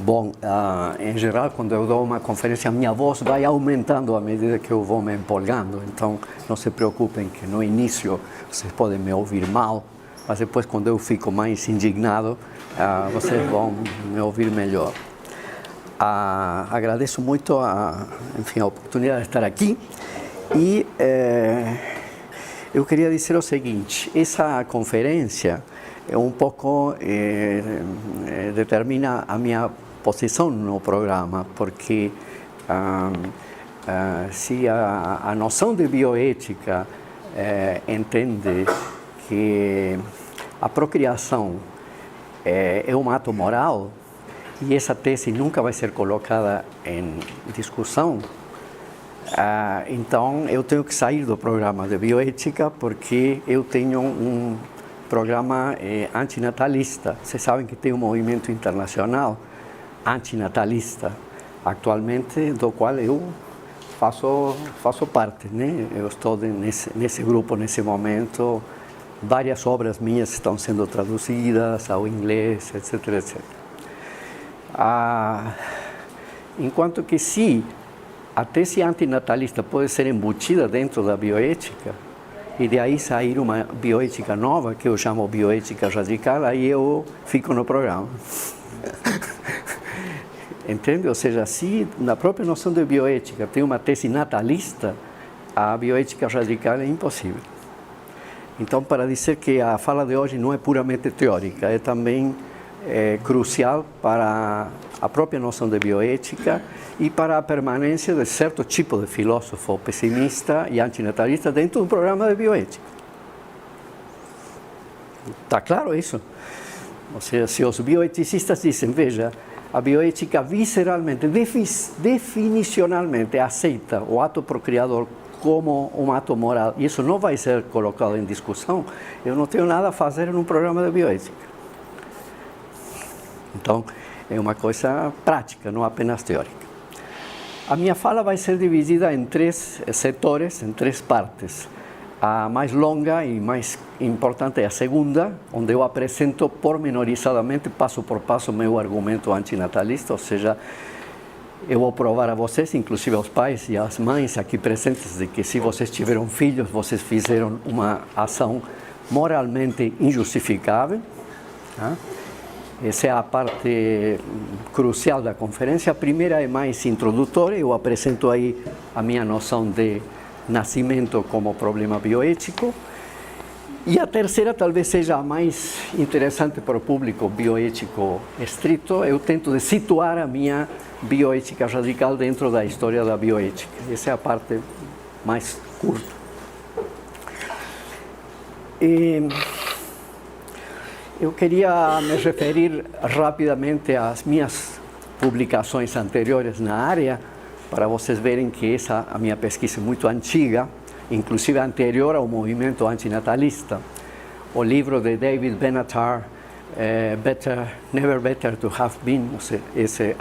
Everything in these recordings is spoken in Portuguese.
Bom, em geral, quando eu dou uma conferência, minha voz vai aumentando à medida que eu vou me empolgando. Então, não se preocupem que no início vocês podem me ouvir mal, mas depois, quando eu fico mais indignado, vocês vão me ouvir melhor. Agradeço muito enfim, a oportunidade de estar aqui e eu queria dizer o seguinte: essa conferência um pouco determina a minha posição no programa, porque se a noção de bioética entende que a procriação é um ato moral, e essa tese nunca vai ser colocada em discussão, então eu tenho que sair do programa de bioética, porque eu tenho um programa antinatalista. Vocês sabem que tem um movimento internacional antinatalista, atualmente, do qual eu faço parte, né? Eu estou nesse grupo nesse momento. Várias obras minhas estão sendo traduzidas ao inglês, etc, etc. Enquanto que se a tese antinatalista pode ser embutida dentro da bioética, e de aí sair uma bioética nova, que eu chamo bioética radical, aí eu fico no programa. Entende? Ou seja, se na própria noção de bioética tem uma tese natalista, a bioética radical é impossível. Então, para dizer que a fala de hoje não é puramente teórica, é também crucial para a própria noção de bioética e para a permanência de certo tipo de filósofo pessimista e antinatalista dentro do programa de bioética. Está claro isso? Ou seja, se os bioeticistas dizem, veja, a bioética visceralmente, definicionalmente aceita o ato procriador como um ato moral, e isso não vai ser colocado em discussão, eu não tenho nada a fazer num programa de bioética. Então, é uma coisa prática, não apenas teórica. A minha fala vai ser dividida em 3 setores, em 3 partes. A mais longa e mais importante é a segunda, onde eu apresento pormenorizadamente, passo por passo, meu argumento antinatalista, ou seja, eu vou provar a vocês, inclusive aos pais e às mães aqui presentes, de que se vocês tiveram filhos, vocês fizeram uma ação moralmente injustificável. Tá? Essa é a parte crucial da conferência. A primeira é mais introdutória, eu apresento aí a minha noção de nascimento como problema bioético. E a terceira talvez seja a mais interessante para o público bioético estrito. Eu tento de situar a minha bioética radical dentro da história da bioética. Essa é a parte mais curta. Eu queria me referir rapidamente às minhas publicações anteriores na área, para vocês verem que a minha pesquisa é muito antiga, inclusive anterior ao movimento antinatalista. O livro de David Benatar, Never Better to Have Been, esse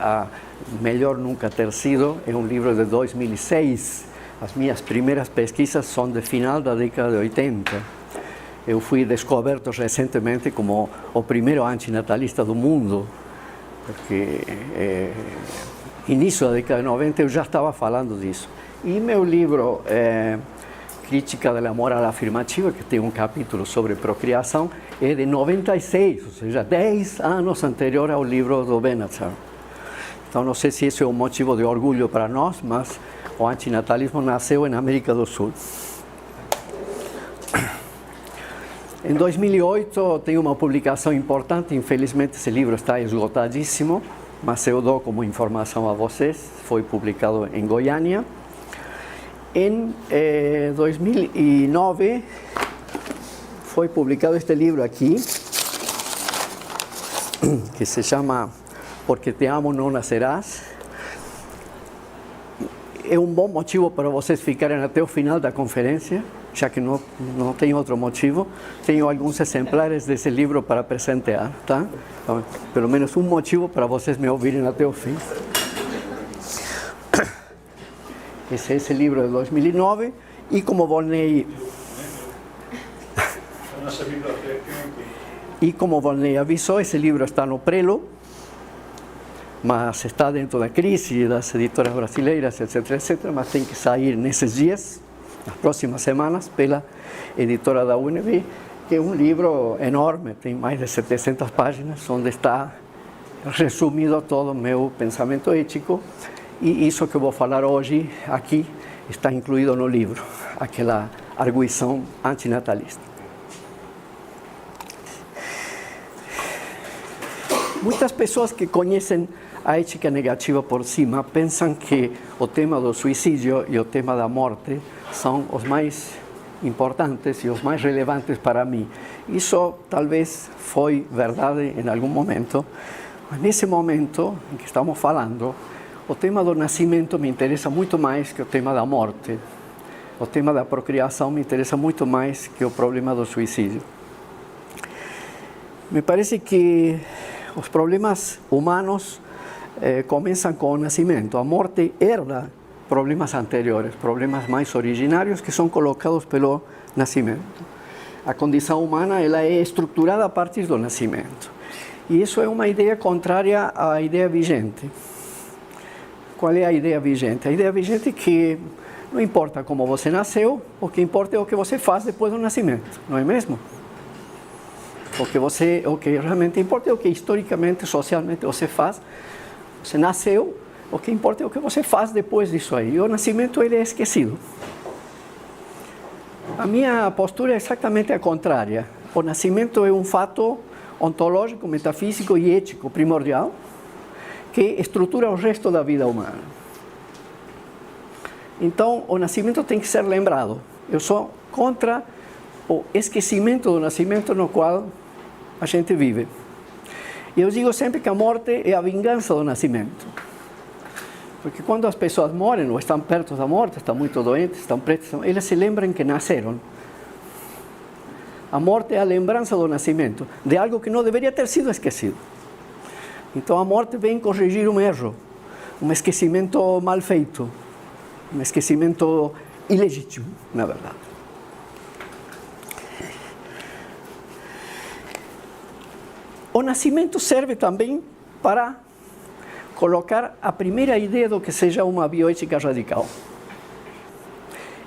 Melhor Nunca Ter Sido, é um livro de 2006. As minhas primeiras pesquisas são do final da década de 80. Eu fui descoberto recentemente como o primeiro antinatalista do mundo, porque início da década de 90 eu já estava falando disso. E meu livro, Crítica da Moral Afirmativa, que tem um capítulo sobre procriação, é de 96, ou seja, 10 anos anterior ao livro do Benatar. Então, não sei se isso é um motivo de orgulho para nós, mas o antinatalismo nasceu na América do Sul. Em 2008, tem uma publicação importante, infelizmente esse livro está esgotadíssimo, mas eu dou como informação a vocês, foi publicado em Goiânia. Em 2009, foi publicado este livro aqui, que se chama Porque Te Amo Não Nascerás. É um bom motivo para vocês ficarem até o final da conferência, já que não tem outro motivo. Tenho alguns exemplares desse livro para presentear, tá? Então, pelo menos um motivo para vocês me ouvirem até o fim. Esse é esse livro de 2009, e como Volney... E como Volney avisou, esse livro está no prelo, mas está dentro da crise das editoras brasileiras, etc., mas tem que sair nesses dias, nas próximas semanas, pela editora da UNB, que é um livro enorme, tem mais de 700 páginas, onde está resumido todo o meu pensamento ético, e isso que eu vou falar hoje aqui está incluído no livro, aquela arguição antinatalista. Muitas pessoas que conhecem a ética negativa por cima pensam que o tema do suicídio e o tema da morte são os mais importantes e os mais relevantes para mim. Isso talvez foi verdade em algum momento, mas nesse momento em que estamos falando, o tema do nascimento me interessa muito mais que o tema da morte. O tema da procriação me interessa muito mais que o problema do suicídio. Me parece que os problemas humanos começam com o nascimento. A morte herda problemas anteriores, problemas mais originários que são colocados pelo nascimento. A condição humana ela é estruturada a partir do nascimento. E isso é uma ideia contrária à ideia vigente. Qual é a ideia vigente? A ideia vigente é que não importa como você nasceu, o que importa é o que você faz depois do nascimento, não é mesmo? O que realmente importa é o que historicamente, socialmente você faz. Você nasceu, o que importa é o que você faz depois disso aí. E o nascimento ele é esquecido. A minha postura é exatamente a contrária. O nascimento é um fato ontológico, metafísico e ético primordial que estrutura o resto da vida humana. Então, o nascimento tem que ser lembrado. Eu sou contra o esquecimento do nascimento no qual a gente vive. E eu digo sempre que a morte é a vingança do nascimento. Porque quando as pessoas morrem ou estão perto da morte, estão muito doentes, estão pretas, elas se lembram que nasceram. A morte é a lembrança do nascimento, de algo que não deveria ter sido esquecido. Então a morte vem corrigir um erro, um esquecimento mal feito, um esquecimento ilegítimo, na verdade. O nascimento serve também para colocar a primeira ideia do que seja uma bioética radical.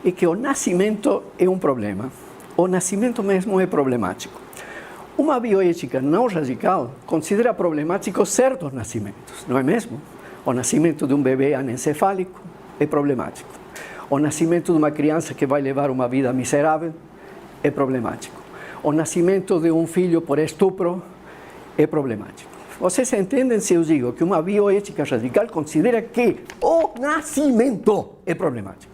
E que o nascimento é um problema. O nascimento mesmo é problemático. Uma bioética não radical considera problemático certos nascimentos, não é mesmo? O nascimento de um bebê anencefálico é problemático. O nascimento de uma criança que vai levar uma vida miserável é problemático. O nascimento de um filho por estupro é problemático. Vocês entendem se eu digo que uma bioética radical considera que o nascimento é problemático?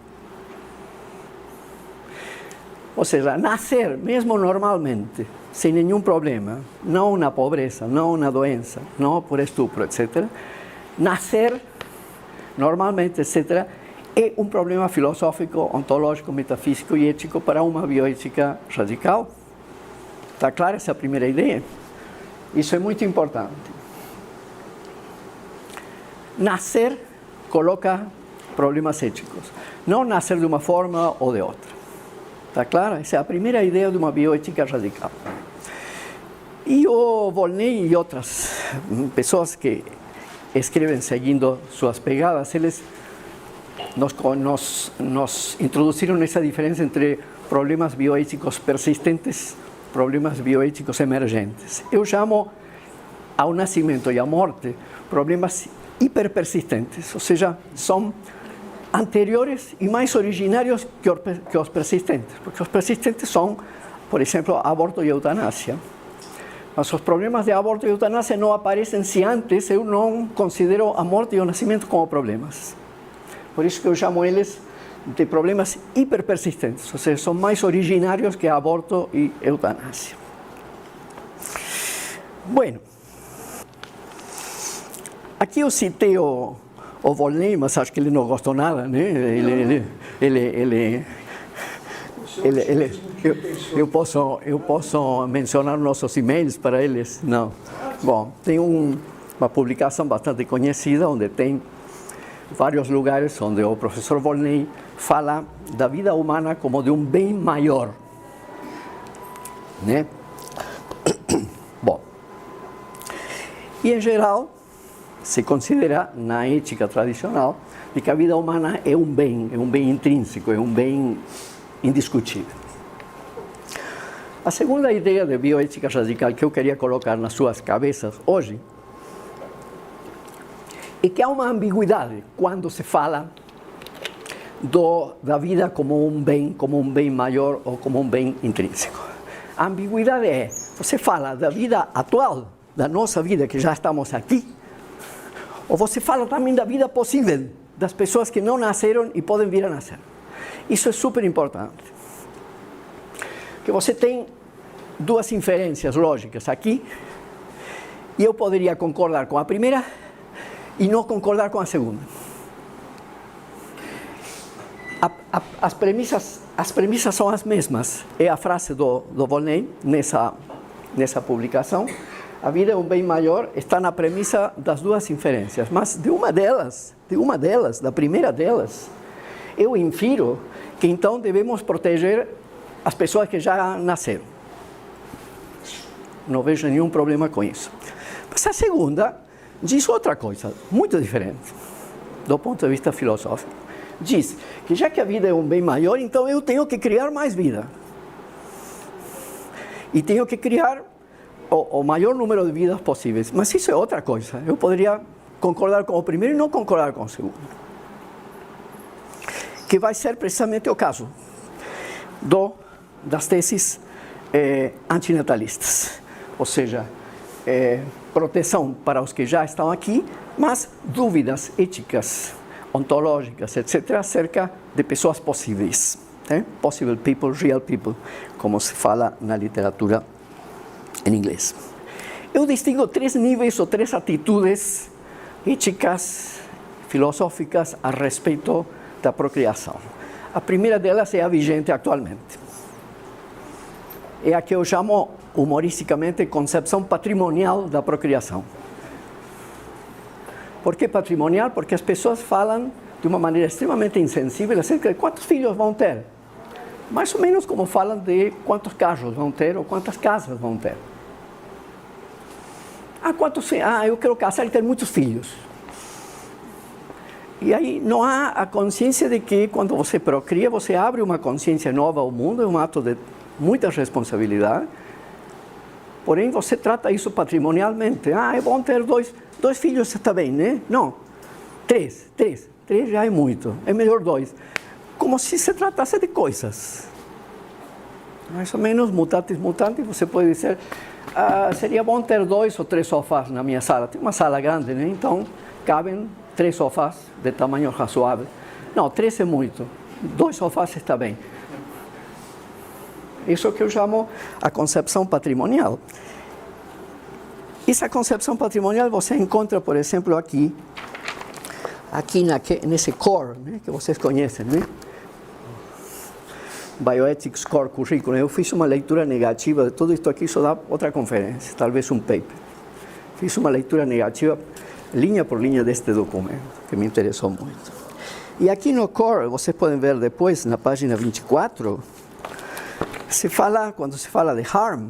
Ou seja, nascer, mesmo normalmente, sem nenhum problema, não na pobreza, não na doença, não por estupro, etc. Nascer, normalmente, etc., é um problema filosófico, ontológico, metafísico e ético para uma bioética radical. Está clara essa primeira ideia? Isso é muito importante. Nascer coloca problemas éticos. Não nascer de uma forma ou de outra. Está clara? Essa é a primeira ideia de uma bioética radical. E o Volney e outras pessoas que escrevem seguindo suas pegadas, eles nos introduziram essa diferença entre problemas bioéticos persistentes, problemas bioéticos emergentes. Eu chamo ao nascimento e à morte problemas hiperpersistentes, ou seja, são anteriores e mais originários que os persistentes, porque os persistentes são, por exemplo, aborto e eutanásia. Mas os problemas de aborto e eutanásia não aparecem se antes eu não considero a morte e o nascimento como problemas. Por isso que eu chamo eles de problemas hiperpersistentes, ou seja, são mais originários que aborto e eutanásia. Bueno, aqui eu citei o Volney, mas acho que ele não gostou nada, né? Eu posso mencionar nossos e-mails para eles? Não. Bom, tem uma publicação bastante conhecida, onde tem vários lugares onde o professor Volney fala da vida humana como de um bem maior, né? Bom, e em geral, se considera, na ética tradicional, de que a vida humana é um bem intrínseco, é um bem indiscutível. A segunda ideia de bioética radical que eu queria colocar nas suas cabeças hoje é que há uma ambiguidade quando se fala da vida como um bem maior ou como um bem intrínseco. A ambiguidade é, você fala da vida atual, da nossa vida que já estamos aqui, ou você fala também da vida possível, das pessoas que não nasceram e podem vir a nascer. Isso é super importante. Que você tem duas inferências lógicas aqui, e eu poderia concordar com a primeira e não concordar com a segunda. As premissas são as mesmas. É a frase do Volney nessa publicação. A vida é um bem maior, está na premissa das duas inferências. Mas de uma delas, da primeira delas, eu infiro que então devemos proteger as pessoas que já nasceram. Não vejo nenhum problema com isso. Mas a segunda diz outra coisa, muito diferente, do ponto de vista filosófico. Diz que já que a vida é um bem maior, então eu tenho que criar mais vida. E tenho que criar o maior número de vidas possíveis. Mas isso é outra coisa. Eu poderia concordar com o primeiro e não concordar com o segundo. Que vai ser precisamente o caso das teses antinatalistas. Ou seja, proteção para os que já estão aqui, mas dúvidas éticas, ontológicas, etc., acerca de pessoas possíveis. Possible people, real people, como se fala na literatura em inglês. Eu distingo três níveis ou três atitudes éticas, filosóficas a respeito da procriação. A primeira delas é a vigente atualmente. É a que eu chamo humoristicamente concepção patrimonial da procriação. Por que patrimonial? Porque as pessoas falam de uma maneira extremamente insensível acerca de quantos filhos vão ter. Mais ou menos como falam de quantos carros vão ter ou quantas casas vão ter. Eu quero casar e ter muitos filhos. E aí não há a consciência de que quando você procria, você abre uma consciência nova ao mundo, é um ato de muita responsabilidade. Porém, você trata isso patrimonialmente. É bom ter dois filhos, está bem, né? Não, três já é muito, é melhor dois. Como se se tratasse de coisas. Mais ou menos, mutatis mutandis, você pode dizer, seria bom ter 2 ou 3 sofás na minha sala. Tem uma sala grande, né? Então cabem 3 sofás de tamanho razoável. Não, 3 é muito, 2 sofás está bem. Isso é o que eu chamo a concepção patrimonial. Essa concepção patrimonial você encontra, por exemplo, aqui nesse core, né, que vocês conhecem, né? Bioethics Core Curriculum. Eu fiz uma leitura negativa de tudo isso aqui, só dá outra conferência, talvez um paper. Fiz uma leitura negativa, linha por linha, deste documento, que me interessou muito. E aqui no Core, vocês podem ver depois, na página 24, quando se fala de harm,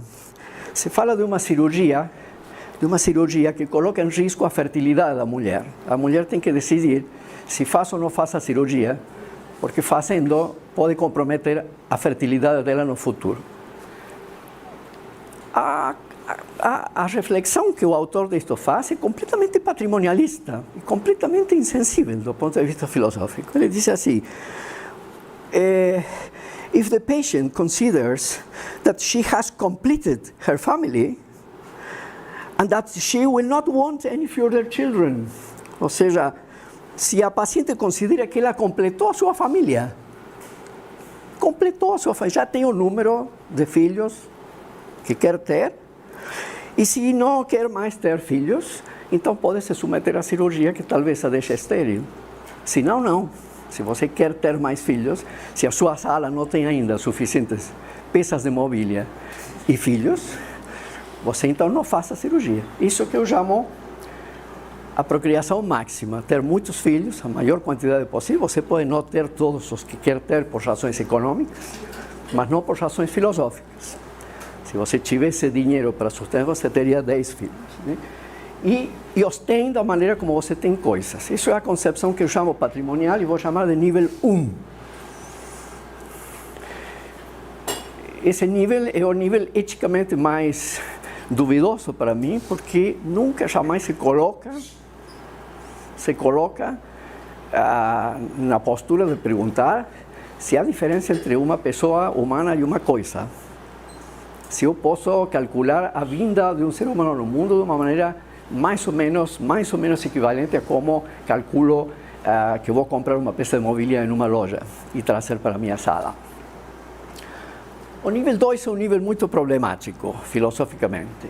se fala de uma cirurgia que coloca em risco a fertilidade da mulher. A mulher tem que decidir se faz ou não faz a cirurgia, porque fazendo pode comprometer a fertilidade dela no futuro. A reflexão que o autor disto faz é completamente patrimonialista, e completamente insensível do ponto de vista filosófico. Ele diz assim, if the patient considers that she has completed her family and that she will not want any further children, ou seja, se a paciente considera que ela completou a sua família, já tem o número de filhos que quer ter, e se não quer mais ter filhos, então pode se submeter à cirurgia que talvez a deixe estéril. Se não. Se você quer ter mais filhos, se a sua sala não tem ainda suficientes peças de mobília e filhos, você então não faça a cirurgia. Isso que eu chamo a procriação máxima, ter muitos filhos, a maior quantidade possível. Você pode não ter todos os que quer ter por razões econômicas, mas não por razões filosóficas. Se você tivesse dinheiro para sustentar, você teria 10 filhos, né? e ostenta a maneira como você tem coisas. Isso é a concepção que eu chamo patrimonial e vou chamar de nível 1. Esse nível é o nível eticamente mais duvidoso para mim, porque nunca, jamais se coloca na postura de perguntar se há diferença entre uma pessoa humana e uma coisa. Se eu posso calcular a vinda de um ser humano no mundo de uma maneira mais ou menos equivalente a como calculo que vou comprar uma peça de mobília em uma loja e trazer para a minha sala. O nível 2 é um nível muito problemático, filosoficamente.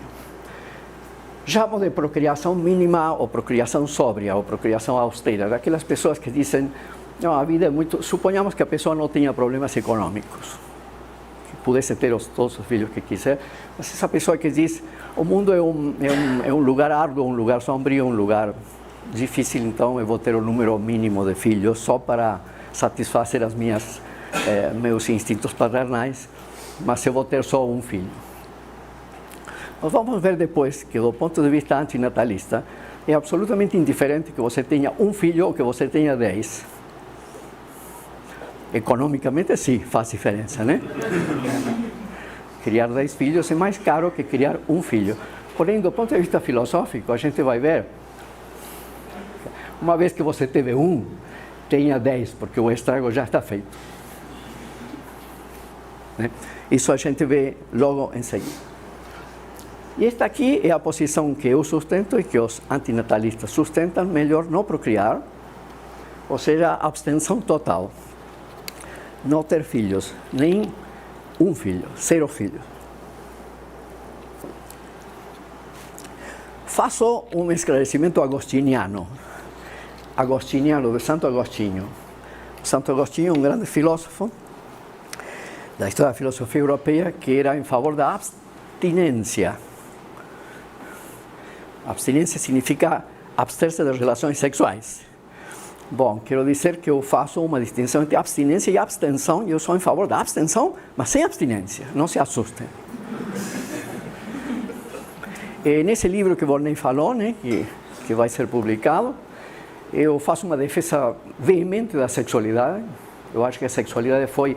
Chamo de procriação mínima ou procriação sóbria ou procriação austera, daquelas pessoas que dizem, não, a vida é muito... Suponhamos que a pessoa não tenha problemas econômicos, que pudesse ter todos os filhos que quiser, mas essa pessoa que diz, o mundo é um lugar árduo, um lugar sombrio, um lugar difícil, então eu vou ter o número mínimo de filhos só para satisfazer meus instintos paternais, mas eu vou ter só um filho. Nós vamos ver depois que, do ponto de vista antinatalista, é absolutamente indiferente que você tenha um filho ou que você tenha 10. Economicamente, sim, faz diferença, né? Criar 10 filhos é mais caro que criar um filho. Porém, do ponto de vista filosófico, a gente vai ver, uma vez que você teve um, tenha 10, porque o estrago já está feito. Né? Isso a gente vê logo em seguida. E esta aqui é a posição que eu sustento e que os antinatalistas sustentam: melhor não procriar, ou seja, abstenção total. Não ter filhos, nem um filho, 0 filhos. Faço um esclarecimento agostiniano de Santo Agostinho. Santo Agostinho é um grande filósofo da história da filosofia europeia que era em favor da abstinência. Abstinência significa abster-se das relações sexuais. Bom, quero dizer que eu faço uma distinção entre abstinência e abstenção. Eu sou em favor da abstenção, mas sem abstinência. Não se assustem. Nesse livro que Volney falou, né, que vai ser publicado, eu faço uma defesa veemente da sexualidade. Eu acho que a sexualidade foi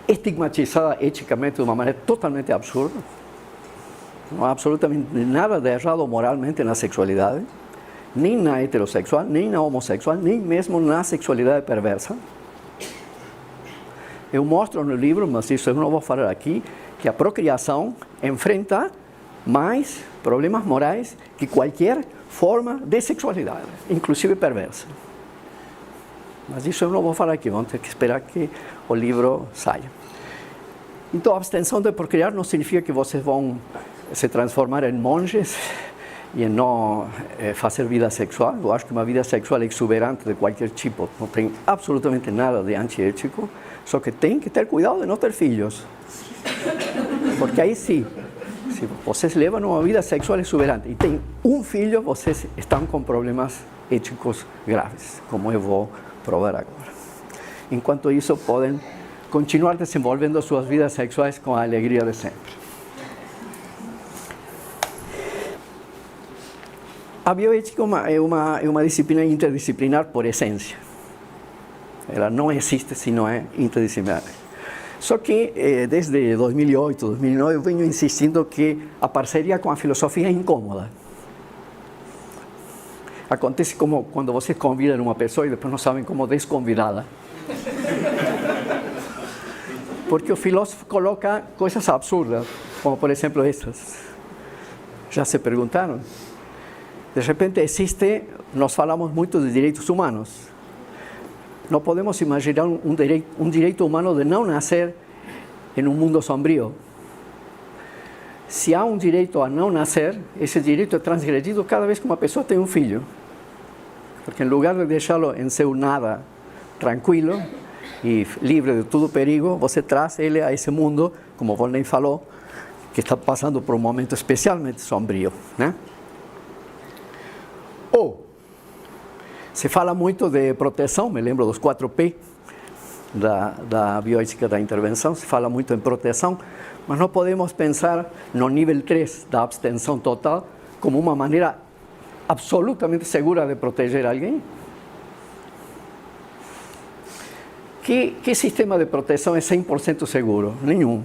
estigmatizada eticamente de uma maneira totalmente absurda. Não há absolutamente nada de errado moralmente na sexualidade, nem na heterossexual, nem na homossexual, nem mesmo na sexualidade perversa. Eu mostro no livro, mas isso eu não vou falar aqui, que a procriação enfrenta mais problemas morais que qualquer forma de sexualidade, inclusive perversa. Mas isso eu não vou falar aqui, vamos ter que esperar que o livro saia. Então, a abstenção de procriar não significa que vocês vão se transformar em monges e em não fazer vida sexual. Eu acho que uma vida sexual exuberante de qualquer tipo não tem absolutamente nada de antiético, só que tem que ter cuidado de não ter filhos. Porque aí sim, se vocês levam uma vida sexual exuberante e têm um filho, vocês estão com problemas éticos graves, como eu vou provar agora. Enquanto isso, podem continuar desenvolvendo suas vidas sexuais com a alegria de sempre. A bioética é uma disciplina interdisciplinar por essência. Ela não existe se não é interdisciplinar. Só que desde 2008, 2009, eu venho insistindo que a parceria com a filosofia é incômoda. Acontece como quando vocês convidam uma pessoa e depois não sabem como desconvidá-la. Porque o filósofo coloca coisas absurdas, como por exemplo essas. Já se perguntaram? De repente nós falamos muito de direitos humanos. Não podemos imaginar um direito humano de não nascer em um mundo sombrio. Se há um direito a não nascer, esse direito é transgredido cada vez que uma pessoa tem um filho. Porque em lugar de deixá-lo em seu nada tranquilo e livre de todo perigo, você traz ele a esse mundo, como Volney falou, que está passando por um momento especialmente sombrio, né? Ou, se fala muito de proteção, me lembro dos 4P, da bioética da intervenção, se fala muito em proteção, mas não podemos pensar no nível 3 da abstenção total como uma maneira absolutamente segura de proteger a alguém? Que sistema de proteção é 100% seguro? Nenhum.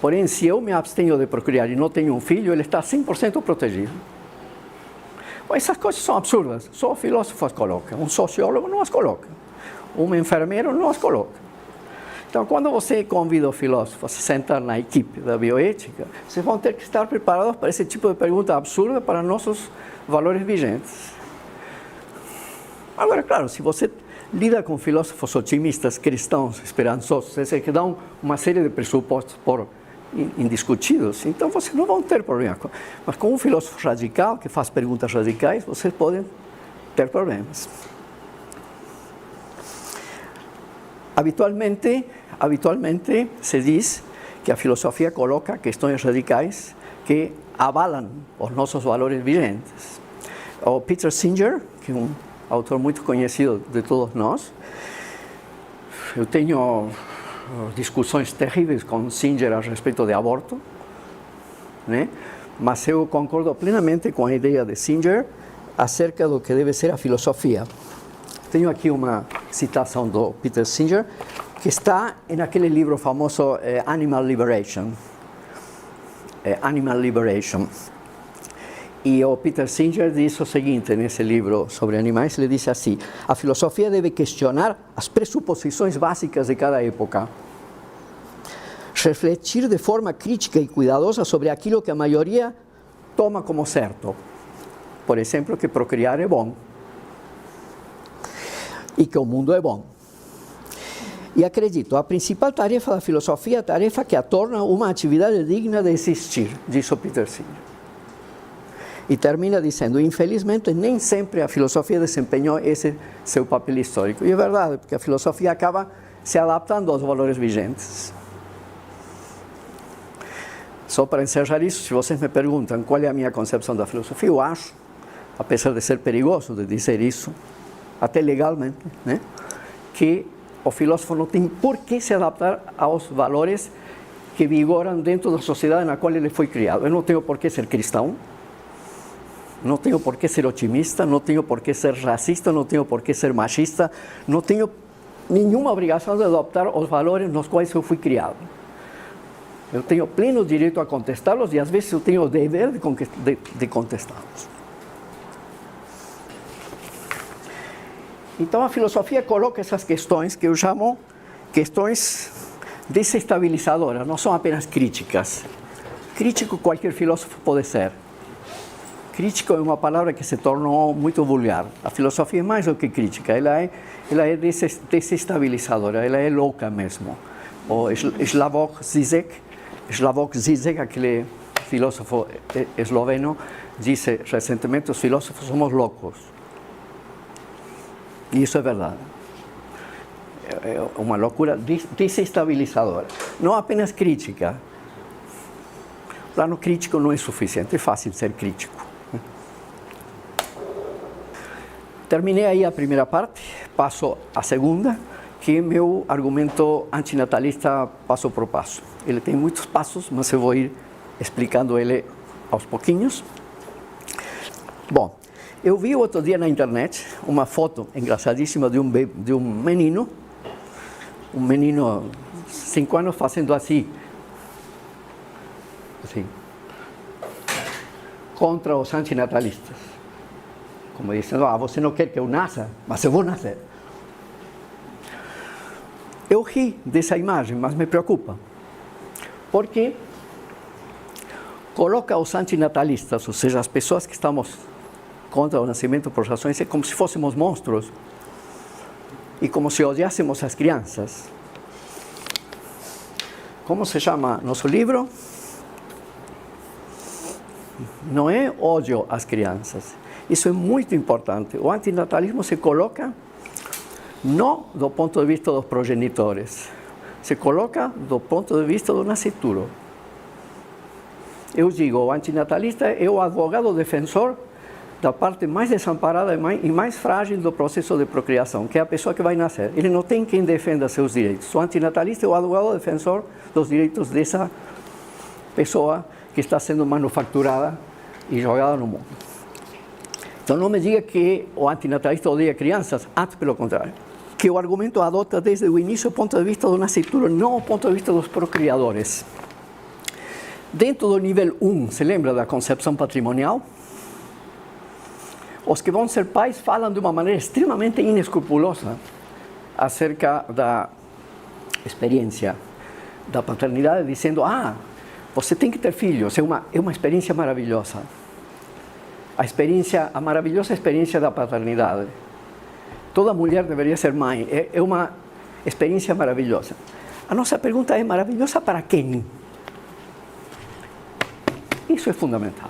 Porém, se eu me abstenho de procriar e não tenho um filho, ele está 100% protegido. Bom, essas coisas são absurdas, só o filósofo as coloca, um sociólogo não as coloca, um enfermeiro não as coloca. Então, quando você convida o filósofo a se sentar na equipe da bioética, vocês vão ter que estar preparados para esse tipo de pergunta absurda para nossos valores vigentes. Agora, claro, se você lida com filósofos otimistas, cristãos, esperançosos, esses que dão uma série de pressupostos indiscutidos, então vocês não vão ter problema. Mas com um filósofo radical, que faz perguntas radicais, vocês podem ter problemas. Habitualmente se diz que a filosofia coloca questões radicais que avalam os nossos valores vigentes. O Peter Singer, que é um autor muito conhecido de todos nós, eu tenho discussões terríveis com Singer a respeito de aborto, né? Mas eu concordo plenamente com a ideia de Singer acerca do que deve ser a filosofia. Tenho aqui uma citação do Peter Singer, que está naquele livro famoso Animal Liberation. Animal Liberation. E o Peter Singer diz o seguinte nesse livro sobre animais, ele diz assim: a filosofia deve questionar as pressuposições básicas de cada época, refletir de forma crítica e cuidadosa sobre aquilo que a maioria toma como certo. Por exemplo, que procriar é bom e que o mundo é bom. E acredito, a principal tarefa da filosofia é a tarefa que a torna uma atividade digna de existir, diz o Peter Singer. E termina dizendo, infelizmente, nem sempre a filosofia desempenhou esse seu papel histórico. E é verdade, porque a filosofia acaba se adaptando aos valores vigentes. Só para encerrar isso, se vocês me perguntam qual é a minha concepção da filosofia, eu acho, apesar de ser perigoso de dizer isso, até legalmente, né, que o filósofo não tem por que se adaptar aos valores que vigoram dentro da sociedade na qual ele foi criado. Eu não tenho por que ser cristão, não tenho por que ser otimista, não tenho por que ser racista, não tenho por que ser machista, não tenho nenhuma obrigação de adoptar os valores nos quais eu fui criado. Eu tenho pleno direito a contestá-los e às vezes eu tenho o dever de contestá-los. Então a filosofia coloca essas questões que eu chamo questões desestabilizadoras, não são apenas críticas. Crítico qualquer filósofo pode ser. Crítico é uma palavra que se tornou muito vulgar. A filosofia é mais do que crítica, ela é desestabilizadora, ela é louca mesmo. O Slavoj Žižek, aquele filósofo esloveno, disse recentemente, os filósofos somos loucos. E isso é verdade. É uma loucura desestabilizadora. Não apenas crítica. O plano crítico não é suficiente, é fácil ser crítico. Terminei aí a primeira parte, passo à segunda, que é meu argumento antinatalista passo por passo. Ele tem muitos passos, mas eu vou ir explicando ele aos pouquinhos. Bom, eu vi outro dia na internet uma foto engraçadíssima de um menino de 5 anos fazendo assim, contra os antinatalistas. Como dizendo, você não quer que eu nasça, mas eu vou nascer. Eu ri dessa imagem, mas me preocupa. Porque coloca os antinatalistas, ou seja, as pessoas que estamos contra o nascimento por razões, como se fôssemos monstros. E como se odiássemos as crianças. Como se chama nosso livro? Não é ódio às crianças. Isso é muito importante. O antinatalismo se coloca não do ponto de vista dos progenitores, se coloca do ponto de vista do nascituro. Eu digo, o antinatalista é o advogado defensor da parte mais desamparada e mais frágil do processo de procriação, que é a pessoa que vai nascer. Ele não tem quem defenda seus direitos. O antinatalista é o advogado defensor dos direitos dessa pessoa que está sendo manufaturada e jogada no mundo. Então não me diga que o antinatalista odeia crianças, antes pelo contrário. Que o argumento adota desde o início o ponto de vista do nascituro, não o ponto de vista dos procriadores. Dentro do nível 1, se lembra da concepção patrimonial? Os que vão ser pais falam de uma maneira extremamente inescrupulosa acerca da experiência da paternidade, dizendo, você tem que ter filhos, é uma experiência maravilhosa. A maravilhosa experiência da paternidade. Toda mulher deveria ser mãe, é uma experiência maravilhosa. A nossa pergunta é maravilhosa para quem? Isso é fundamental.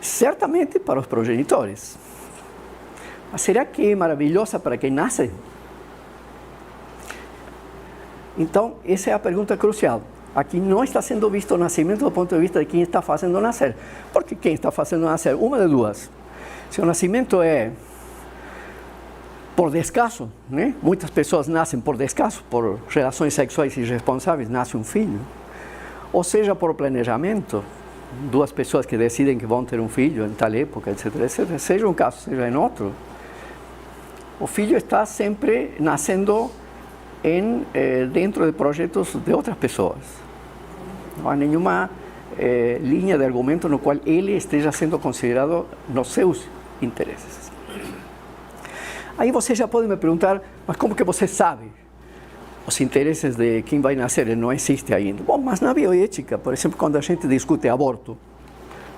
Certamente para os progenitores. Mas será que é maravilhosa para quem nasce? Então, essa é a pergunta crucial. Aqui não está sendo visto o nascimento do ponto de vista de quem está fazendo nascer. Porque quem está fazendo nascer? Uma de duas. Se o nascimento é por descaso, né? Muitas pessoas nascem por descaso, por relações sexuais irresponsáveis, nasce um filho. Ou seja, por planejamento, duas pessoas que decidem que vão ter um filho em tal época, etc, etc. Seja um caso, seja em outro, o filho está sempre nascendo dentro de projetos de outras pessoas. Não há nenhuma linha de argumento no qual ele esteja sendo considerado nos seus interesses. Aí você já pode me perguntar, mas como que você sabe os interesses de quem vai nascer? Ele não existe ainda. Bom, mas na bioética, por exemplo, quando a gente discute aborto,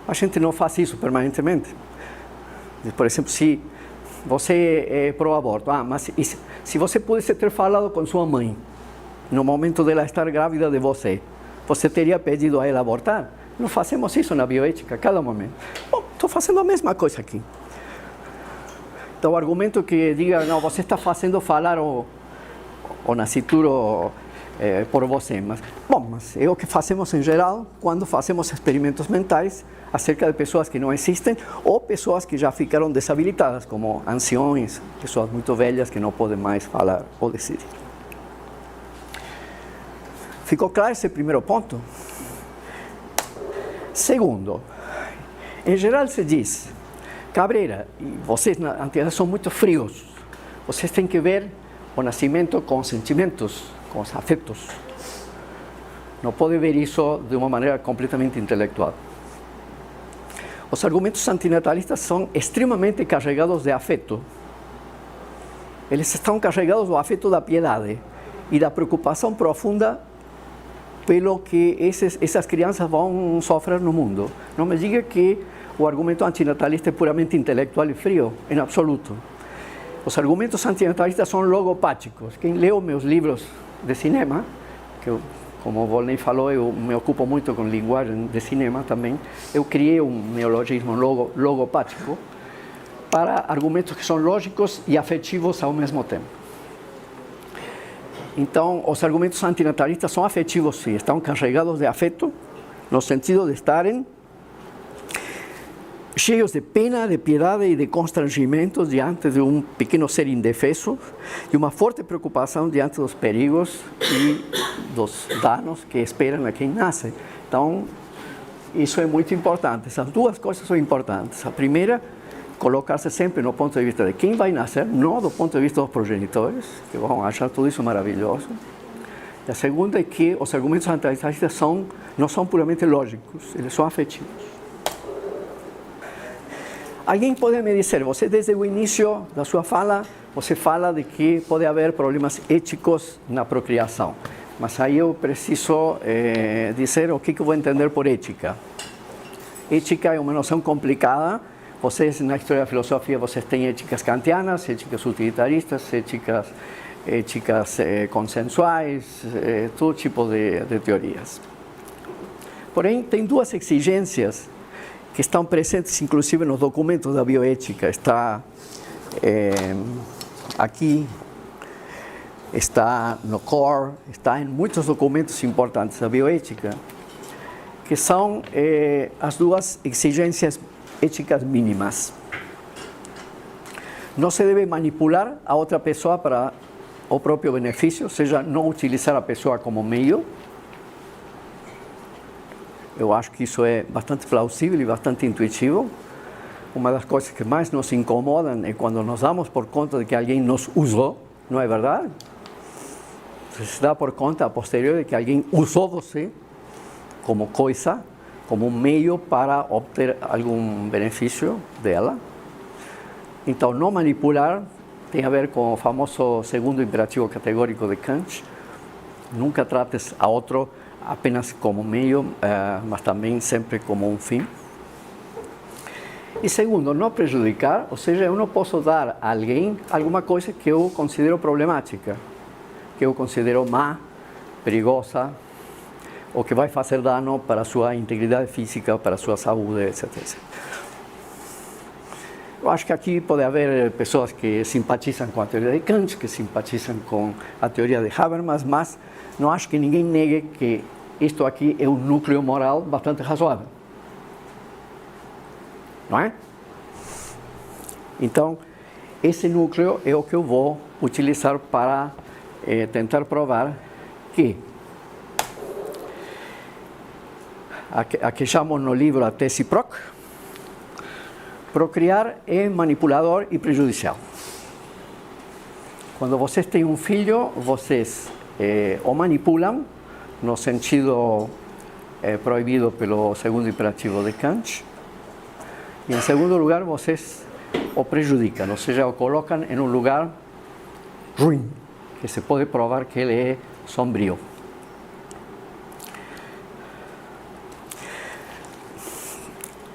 a gente não faz isso permanentemente. Por exemplo, se você é pró-aborto, mas se você pudesse ter falado com sua mãe no momento dela estar grávida de você teria pedido a ela abortar? Não fazemos isso na bioética, a cada momento. Bom, estou fazendo a mesma coisa aqui. Então, o argumento que diga, não, você está fazendo falar o nascituro por você. Mas é o que fazemos em geral quando fazemos experimentos mentais acerca de pessoas que não existem ou pessoas que já ficaram desabilitadas, como anciões, pessoas muito velhas que não podem mais falar ou decidir. Ficou claro esse primeiro ponto? Segundo, em geral se diz, Cabreira, e vocês na antiguidade são muito frios, vocês têm que ver o nascimento com os sentimentos, com os afetos. Não pode ver isso de uma maneira completamente intelectual. Os argumentos antinatalistas são extremamente carregados de afeto. Eles estão carregados do afeto da piedade e da preocupação profunda pelo que essas crianças vão sofrer no mundo. Não me diga que o argumento antinatalista é puramente intelectual e frio, em absoluto. Os argumentos antinatalistas são logopáticos. Quem leu meus livros de cinema, que eu, como o Volney falou, eu me ocupo muito com linguagem de cinema também, eu criei um neologismo logopático para argumentos que são lógicos e afetivos ao mesmo tempo. Então, os argumentos antinatalistas são afetivos, sim, estão carregados de afeto, no sentido de estarem cheios de pena, de piedade e de constrangimento diante de um pequeno ser indefeso e uma forte preocupação diante dos perigos e dos danos que esperam a quem nasce. Então, isso é muito importante. Essas duas coisas são importantes. A primeira, colocar-se sempre no ponto de vista de quem vai nascer, não do ponto de vista dos progenitores, que vão achar tudo isso maravilhoso. E a segunda é que os argumentos antinatalistas não são puramente lógicos, eles são afetivos. Alguém pode me dizer, você desde o início da sua fala, você fala de que pode haver problemas éticos na procriação. Mas aí eu preciso dizer o que eu vou entender por ética. Ética é uma noção complicada. Vocês, na história da filosofia, vocês têm éticas kantianas, éticas utilitaristas, éticas consensuais, todo tipo de teorias. Porém, tem duas exigências que estão presentes, inclusive, nos documentos da bioética. Está aqui, está no core, está em muitos documentos importantes da bioética, que são as duas exigências éticas mínimas. Não se deve manipular a outra pessoa para o próprio benefício, ou seja, não utilizar a pessoa como meio. Eu acho que isso é bastante plausível e bastante intuitivo. uma das coisas que mais nos incomodam é quando nos damos por conta de que alguém nos usou, não é verdade? Você se dá por conta a posteriori de que alguém usou você como coisa, como um meio para obter algum benefício dela. Então, não manipular tem a ver com o famoso segundo imperativo categórico de Kant. Nunca trates a outro apenas como meio, mas também sempre como um fim. E segundo, não prejudicar, ou seja, eu não posso dar a alguém alguma coisa que eu considero problemática, que eu considero má, perigosa, ou que vai fazer dano para a sua integridade física, para a sua saúde, etc. Eu acho que aqui pode haver pessoas que simpatizam com a teoria de Kant, que simpatizam com a teoria de Habermas, mas não acho que ninguém negue que isto aqui é um núcleo moral bastante razoável. Não é? Então, esse núcleo é o que eu vou utilizar para tentar provar que a que chamo no livro a tese PROC, procriar é manipulador e prejudicial. Quando vocês têm um filho, vocês o manipulam no sentido proibido pelo segundo imperativo de Kant. E em segundo lugar, vocês o prejudicam, ou seja, o colocam em um lugar ruim, que se pode provar que ele é sombrio.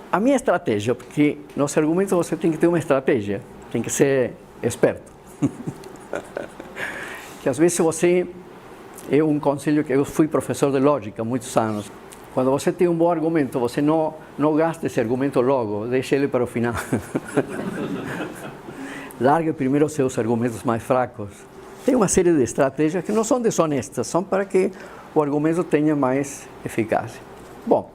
A minha estratégia, porque nos argumentos você tem que ter uma estratégia, tem que ser esperto. Que às vezes você, é um conselho que eu fui professor de lógica há muitos anos. Quando você tem um bom argumento, você não gasta esse argumento logo, deixe ele para o final. Largue primeiro os seus argumentos mais fracos. Tem uma série de estratégias que não são desonestas, são para que o argumento tenha mais eficácia. Bom,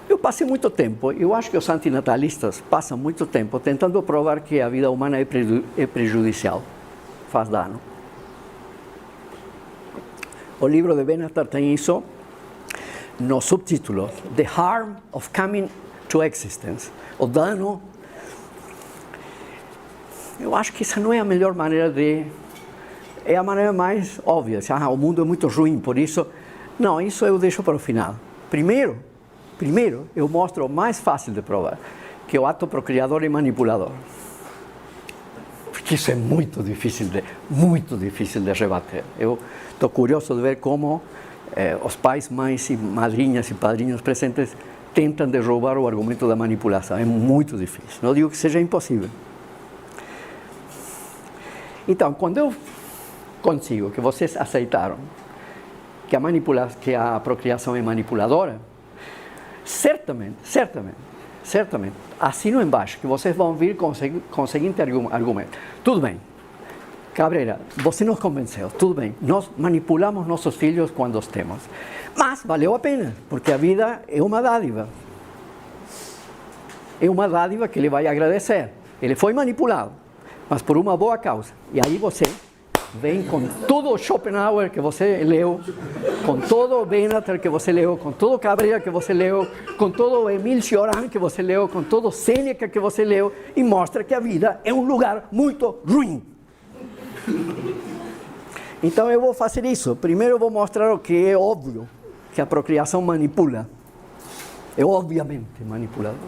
eu passei muito tempo, eu acho que os antinatalistas passam muito tempo tentando provar que a vida humana é prejudicial, faz dano. O livro de Benatar tem isso no subtítulo, The Harm of Coming to Existence, o dano. Eu acho que essa não é a melhor maneira é a maneira mais óbvia. O mundo é muito ruim, por isso... Não, isso eu deixo para o final. Primeiro, eu mostro o mais fácil de provar, que o ato procriador e manipulador. Porque isso é muito difícil de rebater. Eu estou curioso de ver como os pais, mães e madrinhas e padrinhos presentes tentam derrubar o argumento da manipulação. É muito difícil. Não digo que seja impossível. Então, quando eu consigo que vocês aceitaram que a procriação é manipuladora, certamente, assino embaixo que vocês vão vir com o seguinte argumento. Tudo bem, Cabreira, você nos convenceu, tudo bem, nós manipulamos nossos filhos quando os temos, mas valeu a pena, porque a vida é uma dádiva. É uma dádiva que ele vai agradecer. Ele foi manipulado, mas por uma boa causa. E aí você vem com todo o Schopenhauer que você leu, com todo o Benatar que você leu, com todo o Cabreira que você leu, com todo o Emile Cioran que você leu, com todo o Sêneca que você leu, e mostra que a vida é um lugar muito ruim. Então eu vou fazer isso. Primeiro eu vou mostrar o que é óbvio, que a procriação manipula. É obviamente manipulador.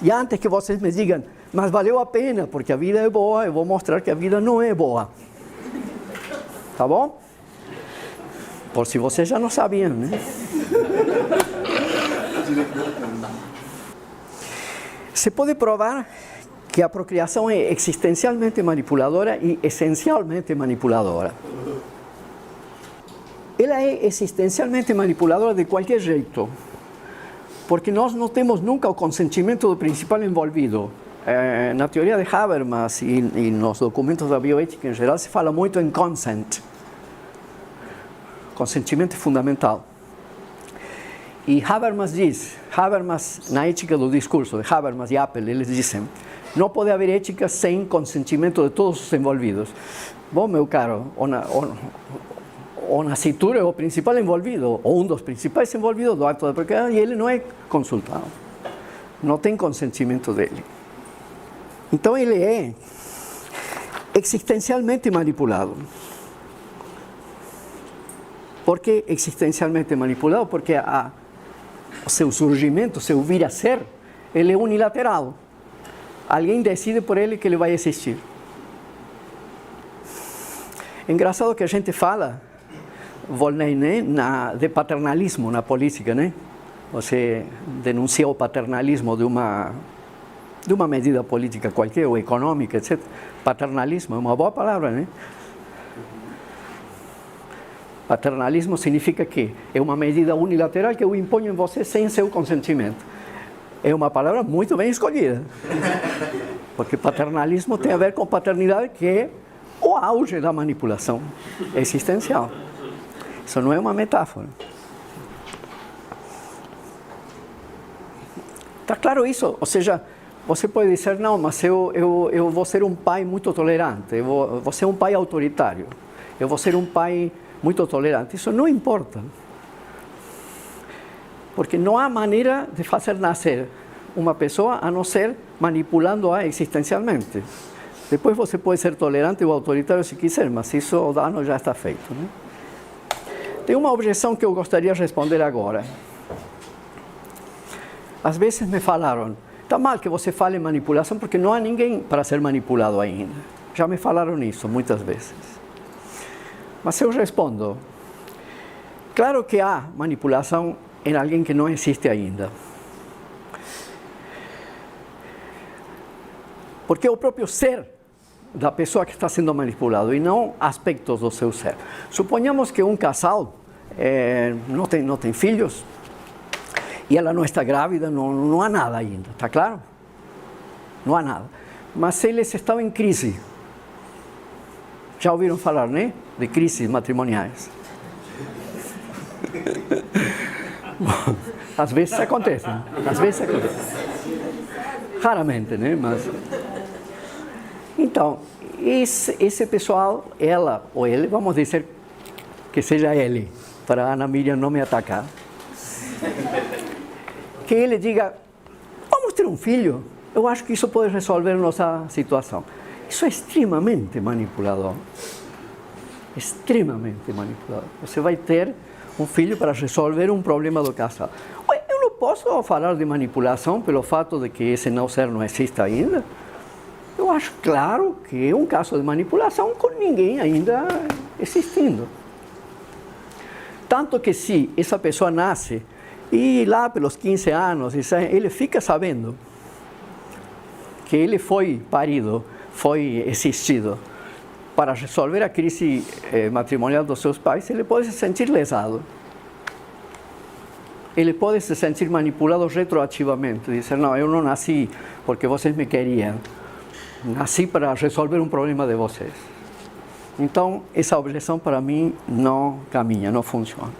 E antes que vocês me digam, mas valeu a pena, porque a vida é boa, eu vou mostrar que a vida não é boa. Tá bom? Por se vocês já não sabiam, né? Se pode provar que a procriação é existencialmente manipuladora e essencialmente manipuladora. Ela é existencialmente manipuladora de qualquer jeito, porque nós não temos nunca o consentimento do principal envolvido. Na teoria de Habermas e nos documentos da bioética em geral se fala muito em consent. Consentimento fundamental. E Habermas diz, na ética do discurso de Habermas e Apple, eles dizem, não pode haver ética sem consentimento de todos os envolvidos. Bom, meu caro, o nascituro é o principal envolvido, ou um dos principais envolvidos do ato da procriação, e ele não é consultado. não tem consentimento dele. Então ele é existencialmente manipulado. Por que existencialmente manipulado? Porque o seu surgimento, o seu vir a ser, ele é unilateral. Alguém decide por ele que ele vai existir. É engraçado que a gente fala, Volney, né, de paternalismo na política, né? Você denuncia o paternalismo de uma medida política qualquer, ou econômica, etc. Paternalismo é uma boa palavra, né? Paternalismo significa que é uma medida unilateral que eu imponho em você sem seu consentimento. É uma palavra muito bem escolhida. Porque paternalismo tem a ver com paternidade, que é o auge da manipulação existencial. Isso não é uma metáfora. Está claro isso? Ou seja, você pode dizer, não, mas eu vou ser um pai muito tolerante, eu vou ser um pai autoritário, eu vou ser um pai muito tolerante. Isso não importa. Porque não há maneira de fazer nascer uma pessoa a não ser manipulando-a existencialmente. Depois você pode ser tolerante ou autoritário se quiser, mas isso, o dano já está feito, né? Tem uma objeção que eu gostaria de responder agora. Às vezes me falaram, está mal que você fale manipulação porque não há ninguém para ser manipulado ainda. Já me falaram isso muitas vezes. Mas eu respondo, claro que há manipulação em alguém que não existe ainda. Porque é o próprio ser da pessoa que está sendo manipulado e não aspectos do seu ser. Suponhamos que um casal não tem filhos e ela não está grávida, não há nada ainda, está claro? Não há nada. Mas eles estão em crise. Já ouviram falar, né? De crises matrimoniais. Bom, às vezes acontece. Raramente, né? Mas... Então, esse pessoal, ela ou ele, vamos dizer que seja ele, para a Ana Miriam não me atacar, que ele diga, vamos ter um filho, eu acho que isso pode resolver nossa situação. Isso é extremamente manipulador. Extremamente manipulador. Você vai ter um filho para resolver um problema do casal. Eu não posso falar de manipulação pelo fato de que esse não ser não existe ainda. Eu acho claro que é um caso de manipulação com ninguém ainda existindo. Tanto que se essa pessoa nasce e lá pelos 15 anos ele fica sabendo que ele foi parido, foi existido para resolver a crise matrimonial dos seus pais, ele pode se sentir lesado. Ele pode se sentir manipulado retroativamente, dizer, não, eu não nasci porque vocês me queriam. Nasci para resolver um problema de vocês. Então, essa objeção para mim não caminha, não funciona.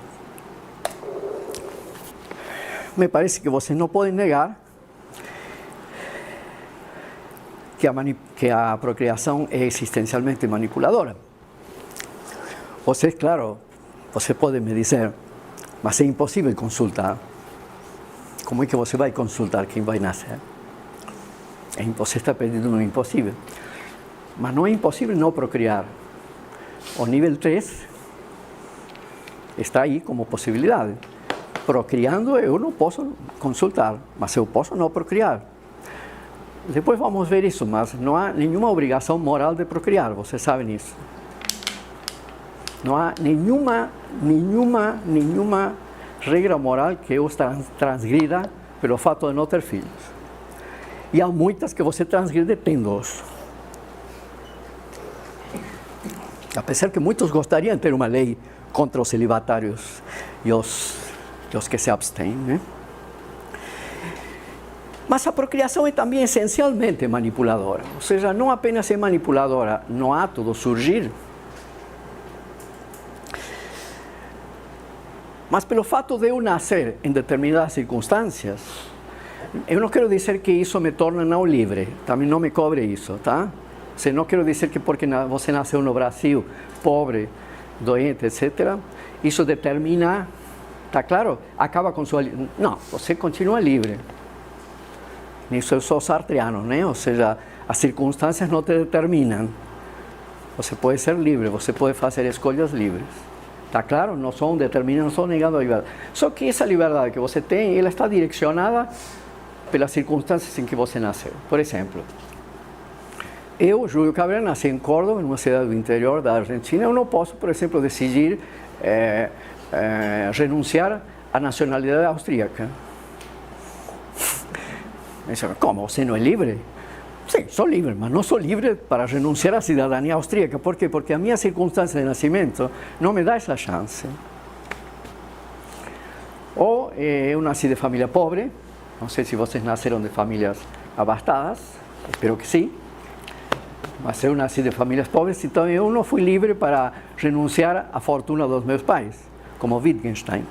Me parece que vocês não podem negar que a procriação é existencialmente manipuladora. Vocês, claro, você pode me dizer, mas é impossível consultar. Como é que você vai consultar quem vai nascer? Você está pedindo um impossível. Mas não é impossível não procriar. O nível 3 está aí como possibilidade. Procriando eu não posso consultar, mas eu posso não procriar. Depois vamos ver isso, mas não há nenhuma obrigação moral de procriar, vocês sabem isso. Não há nenhuma regra moral que eu transgrida pelo fato de não ter filhos. E há muitas que você transgride tendo-os. Apesar que muitos gostariam de ter uma lei contra os celibatários e os que se abstêm, né? Mas a procriação é também essencialmente manipuladora. Ou seja, não apenas é manipuladora no ato do surgir, mas pelo fato de eu nascer em determinadas circunstâncias, eu não quero dizer que isso me torna não livre, também não me cobre isso, tá? Se não quero dizer que porque você nasceu no Brasil, pobre, doente, etc., isso determina, tá claro? Acaba com sua... Não, você continua livre. Nisso eu sou sartreano, né? Ou seja, as circunstâncias não te determinam. Você pode ser livre, você pode fazer escolhas livres. Está claro? Não são determinadas, não são negando a liberdade. Só que essa liberdade que você tem, ela está direcionada pelas circunstâncias em que você nasceu. Por exemplo, eu, Júlio Cabrera, nasci em Córdoba, numa cidade do interior da Argentina. Eu não posso, por exemplo, decidir renunciar à nacionalidade austríaca. Como? Você não é livre? Sim, sou livre, mas não sou livre para renunciar à cidadania austríaca. Por quê? Porque a minha circunstância de nascimento não me dá essa chance. Ou eu nasci de família pobre, não sei se vocês nasceram de famílias abastadas, espero que sim, mas eu nasci de famílias pobres, então eu não fui livre para renunciar à fortuna dos meus pais, como Wittgenstein.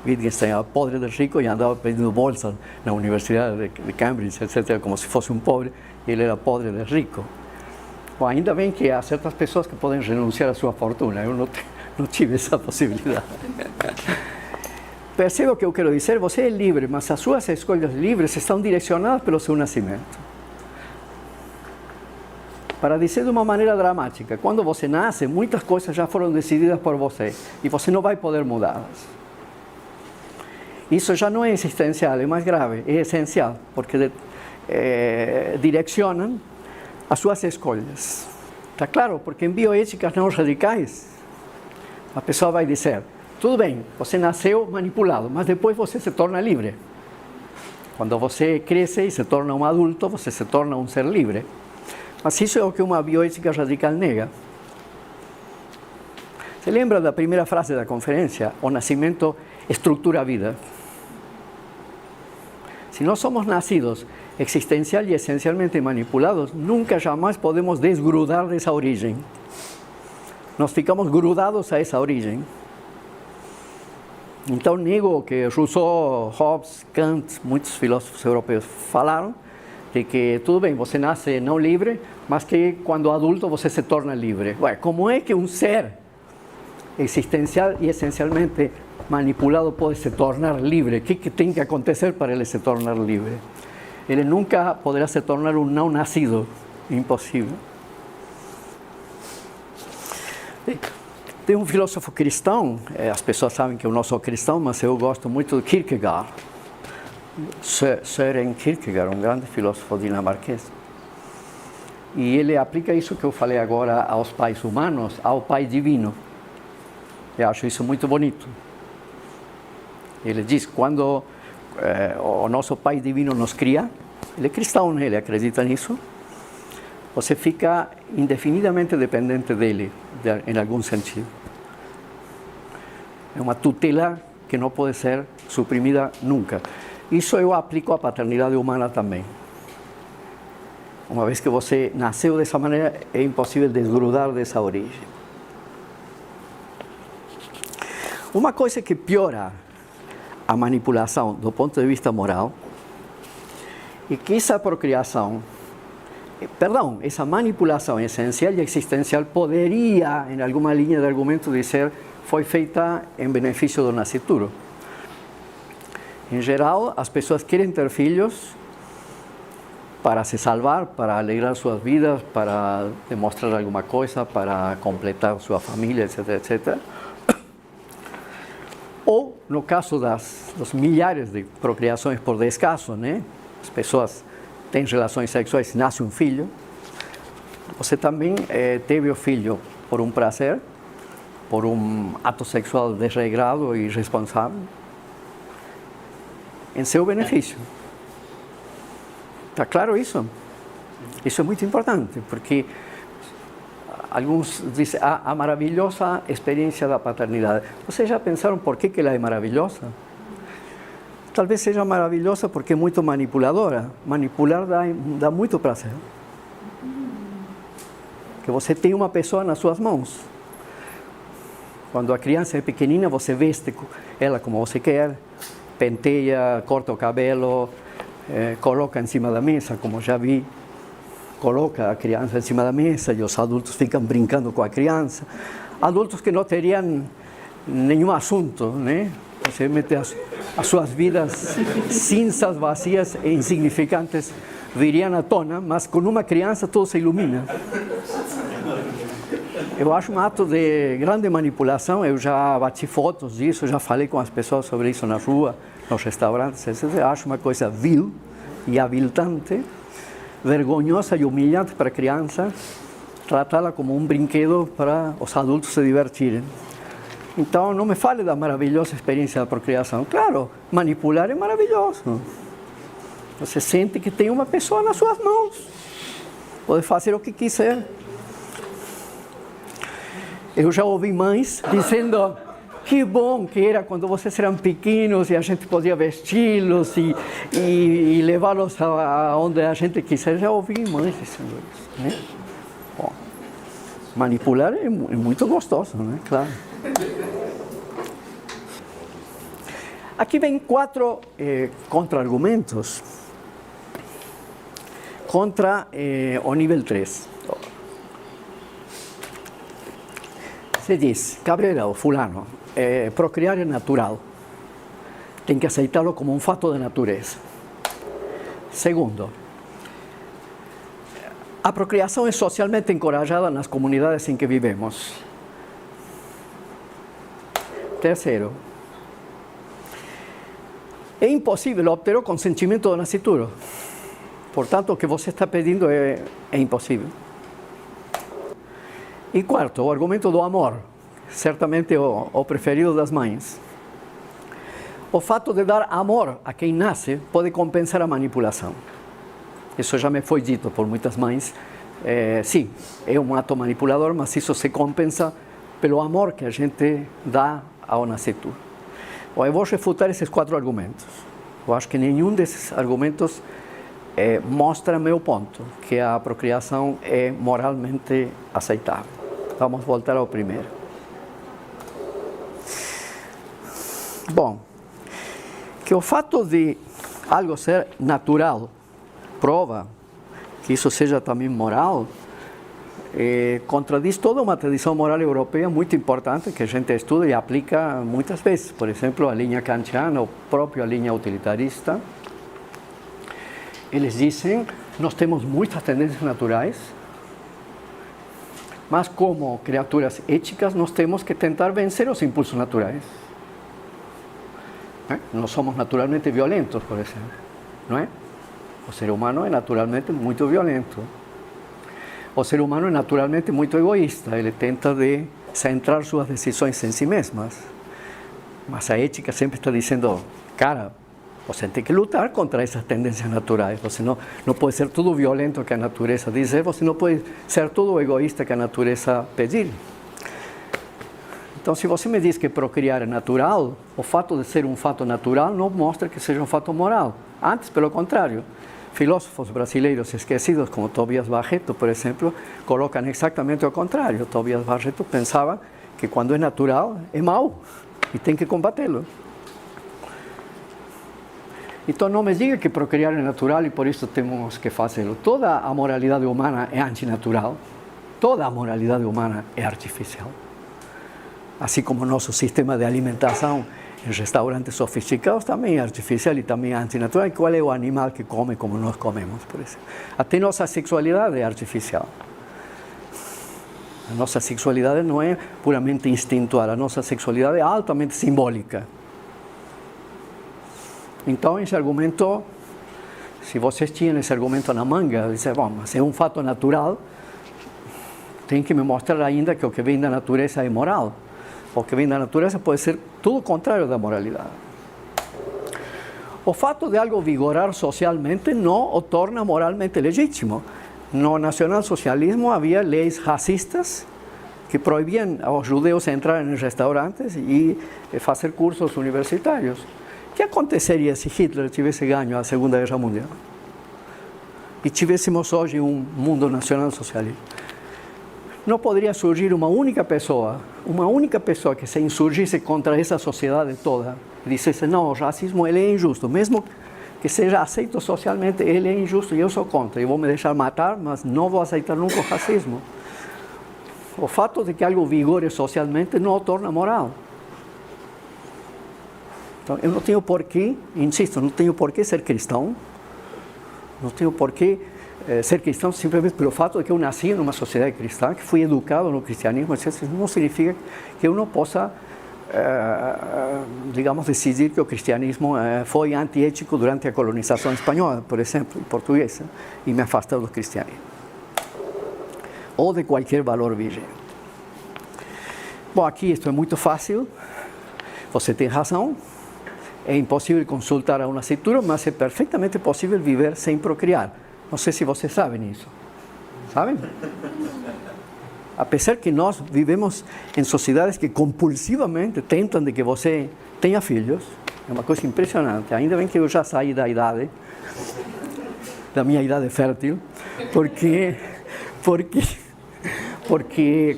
Wittgenstein era podre de rico e andava pedindo bolsas na Universidade de Cambridge, etc., como se fosse um pobre, e ele era podre de rico. Bom, ainda bem que há certas pessoas que podem renunciar à sua fortuna, eu não tive essa possibilidade. Perceba o que eu quero dizer, você é livre, mas as suas escolhas livres estão direcionadas pelo seu nascimento. Para dizer de uma maneira dramática, quando você nasce, muitas coisas já foram decididas por você, e você não vai poder mudá-las. Isso já não é existencial, é mais grave, é essencial, porque direcionam as suas escolhas. Está claro? Porque em bioéticas não radicais, a pessoa vai dizer, tudo bem, você nasceu manipulado, mas depois você se torna livre. Quando você cresce e se torna um adulto, você se torna um ser livre. Mas isso é o que uma bioética radical nega. Se lembra da primeira frase da conferência? O nascimento estrutura a vida. Se nós somos nascidos existencial e essencialmente manipulados, nunca jamais podemos desgrudar dessa origem. Nós ficamos grudados a essa origem. Então, nego que Rousseau, Hobbes, Kant, muitos filósofos europeus falaram de que, tudo bem, você nasce não livre, mas que quando adulto você se torna livre. Ué, como é que um ser existencial e essencialmente manipulado pode se tornar livre? O que tem que acontecer para ele se tornar livre? Ele nunca poderá se tornar um não nascido. Impossível. Tem um filósofo cristão, as pessoas sabem que eu não sou cristão, mas eu gosto muito de Kierkegaard. Søren Kierkegaard, um grande filósofo dinamarquês. E ele aplica isso que eu falei agora aos pais humanos, ao Pai Divino. Eu acho isso muito bonito. Ele diz, quando o nosso Pai Divino nos cria, ele é cristão, ele acredita nisso, você fica indefinidamente dependente dele, em algum sentido. É uma tutela que não pode ser suprimida nunca. Isso eu aplico à paternidade humana também. Uma vez que você nasceu dessa maneira, é impossível desgrudar dessa origem. Uma coisa que piora a manipulação do ponto de vista moral é que essa procriação, essa manipulação essencial e existencial poderia, em alguma linha de argumento, dizer foi feita em benefício do nascituro. Em geral, as pessoas querem ter filhos para se salvar, para alegrar suas vidas, para demonstrar alguma coisa, para completar sua família, etc, etc. Ou, no caso dos milhares de procriações por descaso, né? As pessoas têm relações sexuais e nasce um filho, você também teve o filho por um prazer, por um ato sexual desregrado e irresponsável, em seu benefício. Está claro isso? Isso é muito importante, porque alguns dizem a maravilhosa experiência da paternidade. Vocês já pensaram por que ela é maravilhosa? Talvez seja maravilhosa porque é muito manipuladora. Manipular dá muito prazer. Que você tem uma pessoa nas suas mãos. Quando a criança é pequenina, você veste ela como você quer, penteia, corta o cabelo, coloca em cima da mesa, como já vi, coloca a criança em cima da mesa e os adultos ficam brincando com a criança. Adultos que não teriam nenhum assunto, né? você mete as suas vidas cinzas, vazias e insignificantes viriam à tona, mas com uma criança tudo se ilumina. Eu acho um ato de grande manipulação. Eu já bati fotos disso, já falei com as pessoas sobre isso na rua, nos restaurantes, etc. Eu acho uma coisa vil e aviltante, vergonhosa e humilhante para a criança, tratá-la como um brinquedo para os adultos se divertirem. Então, não me fale da maravilhosa experiência da procriação. Claro, manipular é maravilhoso. Você sente que tem uma pessoa nas suas mãos. Pode fazer o que quiser. Eu já ouvi mães dizendo que bom que era quando vocês eram pequenos e a gente podia vesti-los e levá-los aonde a gente quiser. Já ouvi mães dizendo isso, né? Bom, manipular é muito gostoso, né? Claro. Aqui vem 4 contra-argumentos contra o nível 3. Se diz, Cabrera ou fulano, procriar é natural, tem que aceitá-lo como um fato da natureza. Segundo, a procriação é socialmente encorajada nas comunidades em que vivemos. Terceiro, é impossível obter o consentimento do nascituro. Portanto, o que você está pedindo é impossível. E quarto, o argumento do amor, certamente o preferido das mães. O fato de dar amor a quem nasce pode compensar a manipulação. Isso já me foi dito por muitas mães. Sim, é um ato manipulador, mas isso se compensa pelo amor que a gente dá ao nascituro. Bom, eu vou refutar esses 4 argumentos. Eu acho que nenhum desses argumentos mostra meu ponto, que a procriação é moralmente aceitável. Vamos voltar ao primeiro. Bom, que o fato de algo ser natural prova que isso seja também moral, contradiz toda uma tradição moral europeia muito importante que a gente estuda e aplica muitas vezes. Por exemplo, a linha kantiana, ou própria linha utilitarista. Eles dizem, nós temos muitas tendências naturais, mas como criaturas éticas, nós temos que tentar vencer os impulsos naturais. Nós somos naturalmente violentos, por exemplo, não é? O ser humano é naturalmente muito violento. O ser humano é naturalmente muito egoísta. Ele tenta centrar suas decisões em si mesmas. Mas a ética sempre está dizendo, cara, você tem que lutar contra essas tendências naturais. Você não pode ser tudo violento que a natureza dizer, você não pode ser tudo egoísta que a natureza pedir. Então, se você me diz que procriar é natural, o fato de ser um fato natural não mostra que seja um fato moral. Antes, pelo contrário, filósofos brasileiros esquecidos, como Tobias Barreto, por exemplo, colocam exatamente o contrário. Tobias Barreto pensava que quando é natural, é mau e tem que combatê-lo. Então não me diga que procriar é natural e por isso temos que fazê-lo. Toda a moralidade humana é antinatural, toda a moralidade humana é artificial. Assim como o nosso sistema de alimentação em restaurantes sofisticados também é artificial e também é antinatural. E qual é o animal que come como nós comemos, por exemplo? Até nossa sexualidade é artificial. A nossa sexualidade não é puramente instintual, a nossa sexualidade é altamente simbólica. Então, esse argumento, se vocês tinham esse argumento na manga, dizem, bom, mas é um fato natural, tem que me mostrar ainda que o que vem da natureza é moral. O que vem da natureza pode ser tudo o contrário da moralidade. O fato de algo vigorar socialmente não o torna moralmente legítimo. No nacionalsocialismo havia leis racistas que proibiam aos judeus entrarem em restaurantes e fazer cursos universitários. O que aconteceria se Hitler tivesse ganho a Segunda Guerra Mundial? E tivéssemos hoje um mundo nacional-socialista? Não poderia surgir uma única pessoa que se insurgisse contra essa sociedade toda e dissesse, não, o racismo ele é injusto, mesmo que seja aceito socialmente, ele é injusto e eu sou contra, eu vou me deixar matar, mas não vou aceitar nunca o racismo. O fato de que algo vigore socialmente não o torna moral. Então, eu não tenho porquê, insisto, não tenho porquê ser cristão, não tenho porquê ser cristão simplesmente pelo fato de que eu nasci numa sociedade cristã, que fui educado no cristianismo, etc. Não significa que eu não possa, digamos, decidir que o cristianismo foi antiético durante a colonização espanhola, por exemplo, e portuguesa, e me afastar do cristianismo. Ou de qualquer valor vigente. Bom, aqui isto é muito fácil, você tem razão, é impossível consultar a uma nascituro, mas é perfeitamente possível viver sem procriar. Não sei se vocês sabem isso. Sabem? Apesar que nós vivemos em sociedades que compulsivamente tentam de que você tenha filhos, é uma coisa impressionante. Ainda bem que eu já saí da minha idade fértil, porque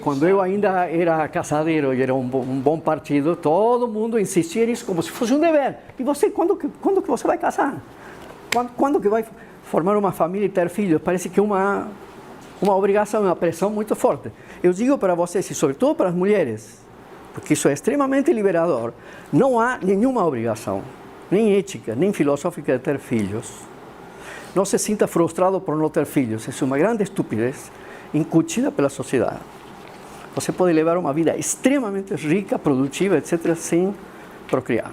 quando eu ainda era casadeiro e era um bom partido, todo mundo insistia nisso como se fosse um dever. E você, quando que você vai casar? Quando que vai formar uma família e ter filhos? Parece que é uma obrigação, uma pressão muito forte. Eu digo para vocês, e sobretudo para as mulheres, porque isso é extremamente liberador, não há nenhuma obrigação, nem ética, nem filosófica de ter filhos. Não se sinta frustrado por não ter filhos, é uma grande estupidez incutida pela sociedade. Você pode levar uma vida extremamente rica, produtiva, etc., sem procriar.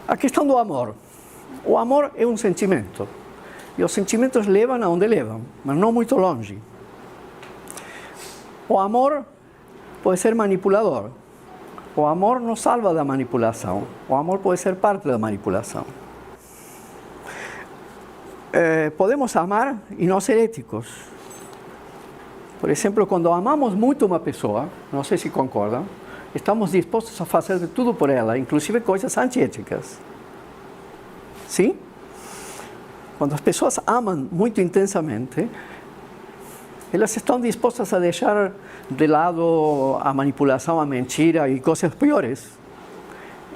A questão do amor. O amor é um sentimento. E os sentimentos levam aonde levam, mas não muito longe. O amor pode ser manipulador. O amor não salva da manipulação. O amor pode ser parte da manipulação. Podemos amar e não ser éticos. Por exemplo, quando amamos muito uma pessoa, não sei se concordam, estamos dispostos a fazer de tudo por ela, inclusive coisas antiéticas. Sim? Quando as pessoas amam muito intensamente, elas estão dispostas a deixar de lado a manipulação, a mentira e coisas piores,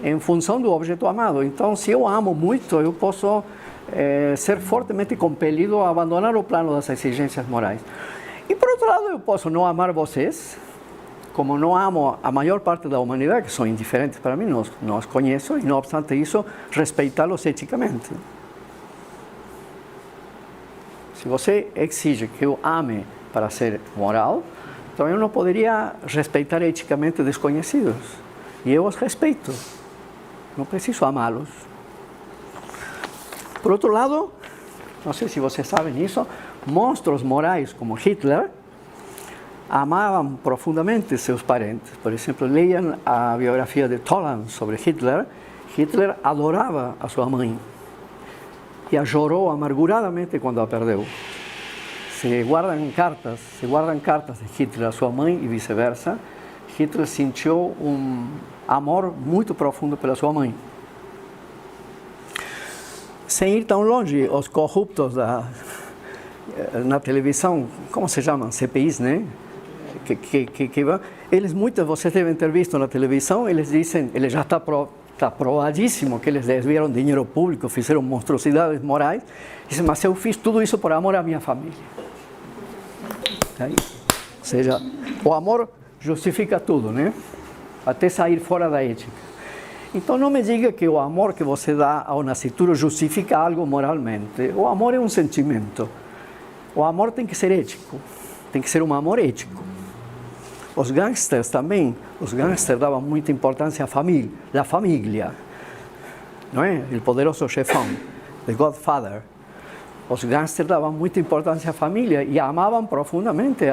em função do objeto amado. Então, se eu amo muito, eu posso ser fortemente compelido a abandonar o plano das exigências morais. E, por outro lado, eu posso não amar vocês, como não amo a maior parte da humanidade, que são indiferentes para mim, não os conheço, e, não obstante isso, respeitá-los eticamente. Se você exige que eu ame para ser moral, então eu não poderia respeitar eticamente desconhecidos. E eu os respeito. Não preciso amá-los. Por outro lado, não sei se vocês sabem isso, monstros morais como Hitler amavam profundamente seus parentes. Por exemplo, leiam a biografia de Toland sobre Hitler. Hitler adorava a sua mãe e a chorou amarguradamente quando a perdeu. Se guardam cartas de Hitler a sua mãe e vice-versa. Hitler sentiu um amor muito profundo pela sua mãe. Sem ir tão longe, os corruptos na televisão, como se chamam? CPIs, né? Eles, vocês devem ter visto na televisão, eles dizem, ele já está provadíssimo que eles desviaram dinheiro público, fizeram monstruosidades morais, dizem, mas eu fiz tudo isso por amor à minha família. Ou seja, o amor justifica tudo, né? Até sair fora da ética. Então não me diga que o amor que você dá ao nascituro justifica algo moralmente. O amor é um sentimento. O amor tem que ser ético. Tem que ser um amor ético. Os gangsters também, os gangsters davam muita importância à família, la família, não é? O poderoso chefão, the Godfather. Os gangsters davam muita importância à família e amavam profundamente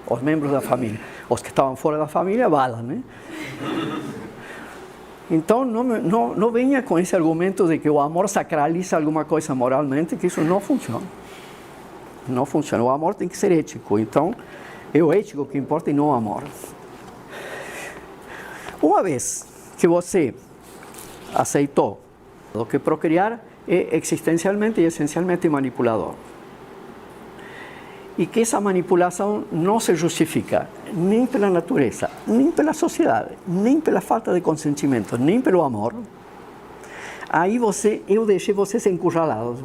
os membros da família. Os que estavam fora da família, bala, né? Então, não venha com esse argumento de que o amor sacraliza alguma coisa moralmente, que isso não funciona. Não funciona. O amor tem que ser ético. Então, é o ético que importa e não o amor. Uma vez que você aceitou o que procriar é existencialmente e essencialmente manipulador. E que essa manipulação não se justifica nem pela natureza, nem pela sociedade, nem pela falta de consentimento, nem pelo amor. Aí eu deixei vocês encurralados.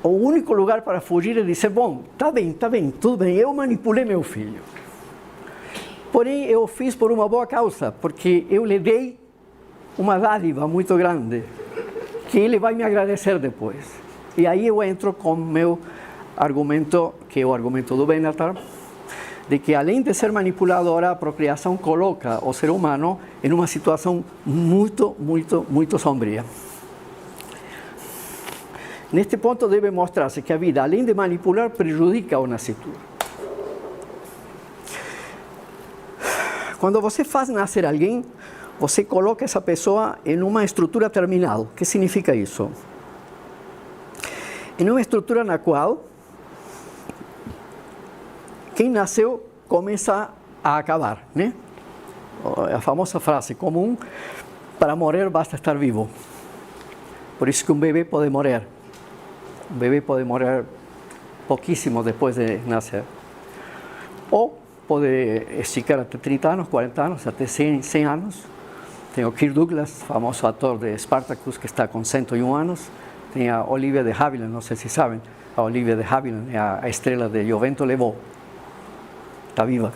O único lugar para fugir é dizer, bom, tá bem, tudo bem, eu manipulei meu filho. Porém, eu fiz por uma boa causa, porque eu lhe dei uma dádiva muito grande, que ele vai me agradecer depois. E aí eu entro com o meu argumento, que é o argumento do Benatar, de que além de ser manipuladora, a procriação coloca o ser humano em uma situação muito sombria. Neste ponto deve mostrar-se que a vida, além de manipular, prejudica o nascituro. Quando você faz nascer alguém, você coloca essa pessoa em uma estrutura terminal. O que significa isso? Em uma estrutura na qual quem nasceu começa a acabar, né? A famosa frase comum: para morrer basta estar vivo. Por isso que um bebê pode morrer. Um bebê pode morrer pouquíssimo depois de nascer. Ou pode esticar até 30 anos, 40 anos, até 100 anos. Tem o Kirk Douglas, famoso ator de Spartacus, que está com 101 anos. Tem a Olivia de Havilland, não sei se sabem. A Olivia de Havilland é a estrela de O Vento Levou. Está viva.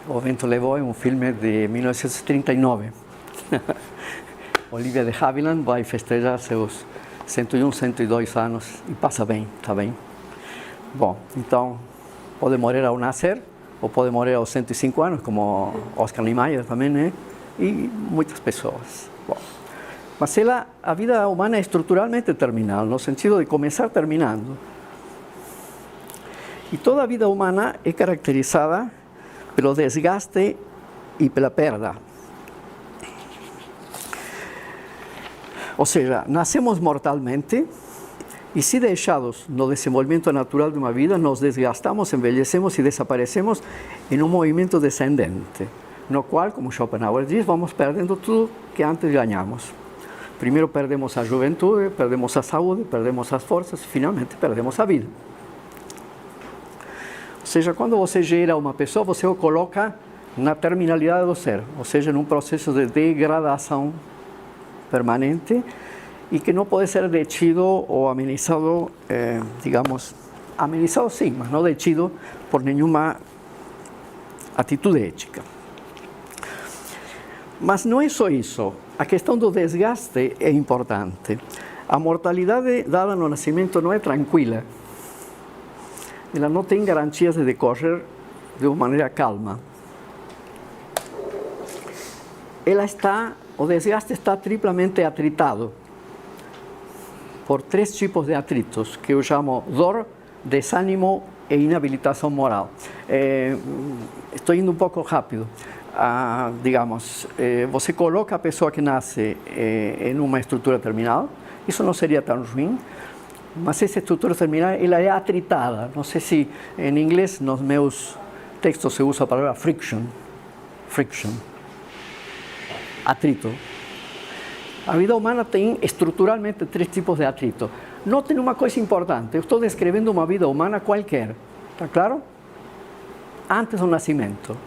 O Vento Levou é um filme de 1939. Olivia de Havilland vai festejar seus 101, 102 anos e passa bem, está bem. Bom, então, pode morrer ao nascer, ou pode morrer aos 105 anos, como Oscar Niemeyer também, né? E muitas pessoas. Bom, mas a vida humana é estruturalmente terminal, no sentido de começar terminando. E toda a vida humana é caracterizada pelo desgaste e pela perda. Ou seja, nascemos mortalmente e, se deixados no desenvolvimento natural de uma vida, nos desgastamos, envelhecemos e desaparecemos em um movimento descendente, no qual, como Schopenhauer diz, vamos perdendo tudo que antes ganhamos. Primeiro perdemos a juventude, perdemos a saúde, perdemos as forças e, finalmente, perdemos a vida. Ou seja, quando você gera uma pessoa, você o coloca na terminalidade do ser, ou seja, num processo de degradação permanente e que não pode ser detido ou amenizado, digamos, amenizado sim, mas não detido por nenhuma atitude ética. Mas não é só isso. A questão do desgaste é importante. A mortalidade dada no nascimento não é tranquila. Ela não tem garantias de decorrer de uma maneira calma. O desgaste está triplamente atritado por 3 tipos de atritos, que eu chamo dor, desânimo e inabilitação moral. Estou indo um pouco rápido. Digamos, você coloca a pessoa que nasce em uma estrutura terminal, isso não seria tão ruim, mas essa estrutura terminal ela é atritada. Não sei se em inglês, nos meus textos, se usa a palavra friction. Atrito. A vida humana tem estruturalmente 3 tipos de atrito. Notem uma coisa importante: eu estou descrevendo uma vida humana qualquer, está claro? Antes do nascimento.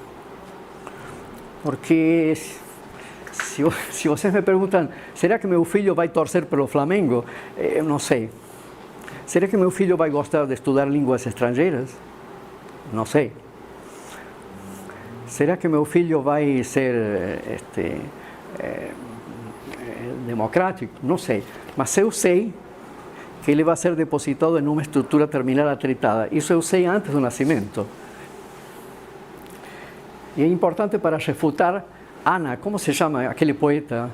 Porque se vocês me perguntam, será que meu filho vai torcer pelo Flamengo? Eu não sei. Será que meu filho vai gostar de estudar línguas estrangeiras? Não sei. Será que meu filho vai ser democrático? Não sei. Mas eu sei que ele vai ser depositado em uma estrutura terminal atritada. Isso eu sei antes do nascimento. E é importante para refutar Ana, como se chama aquele poeta?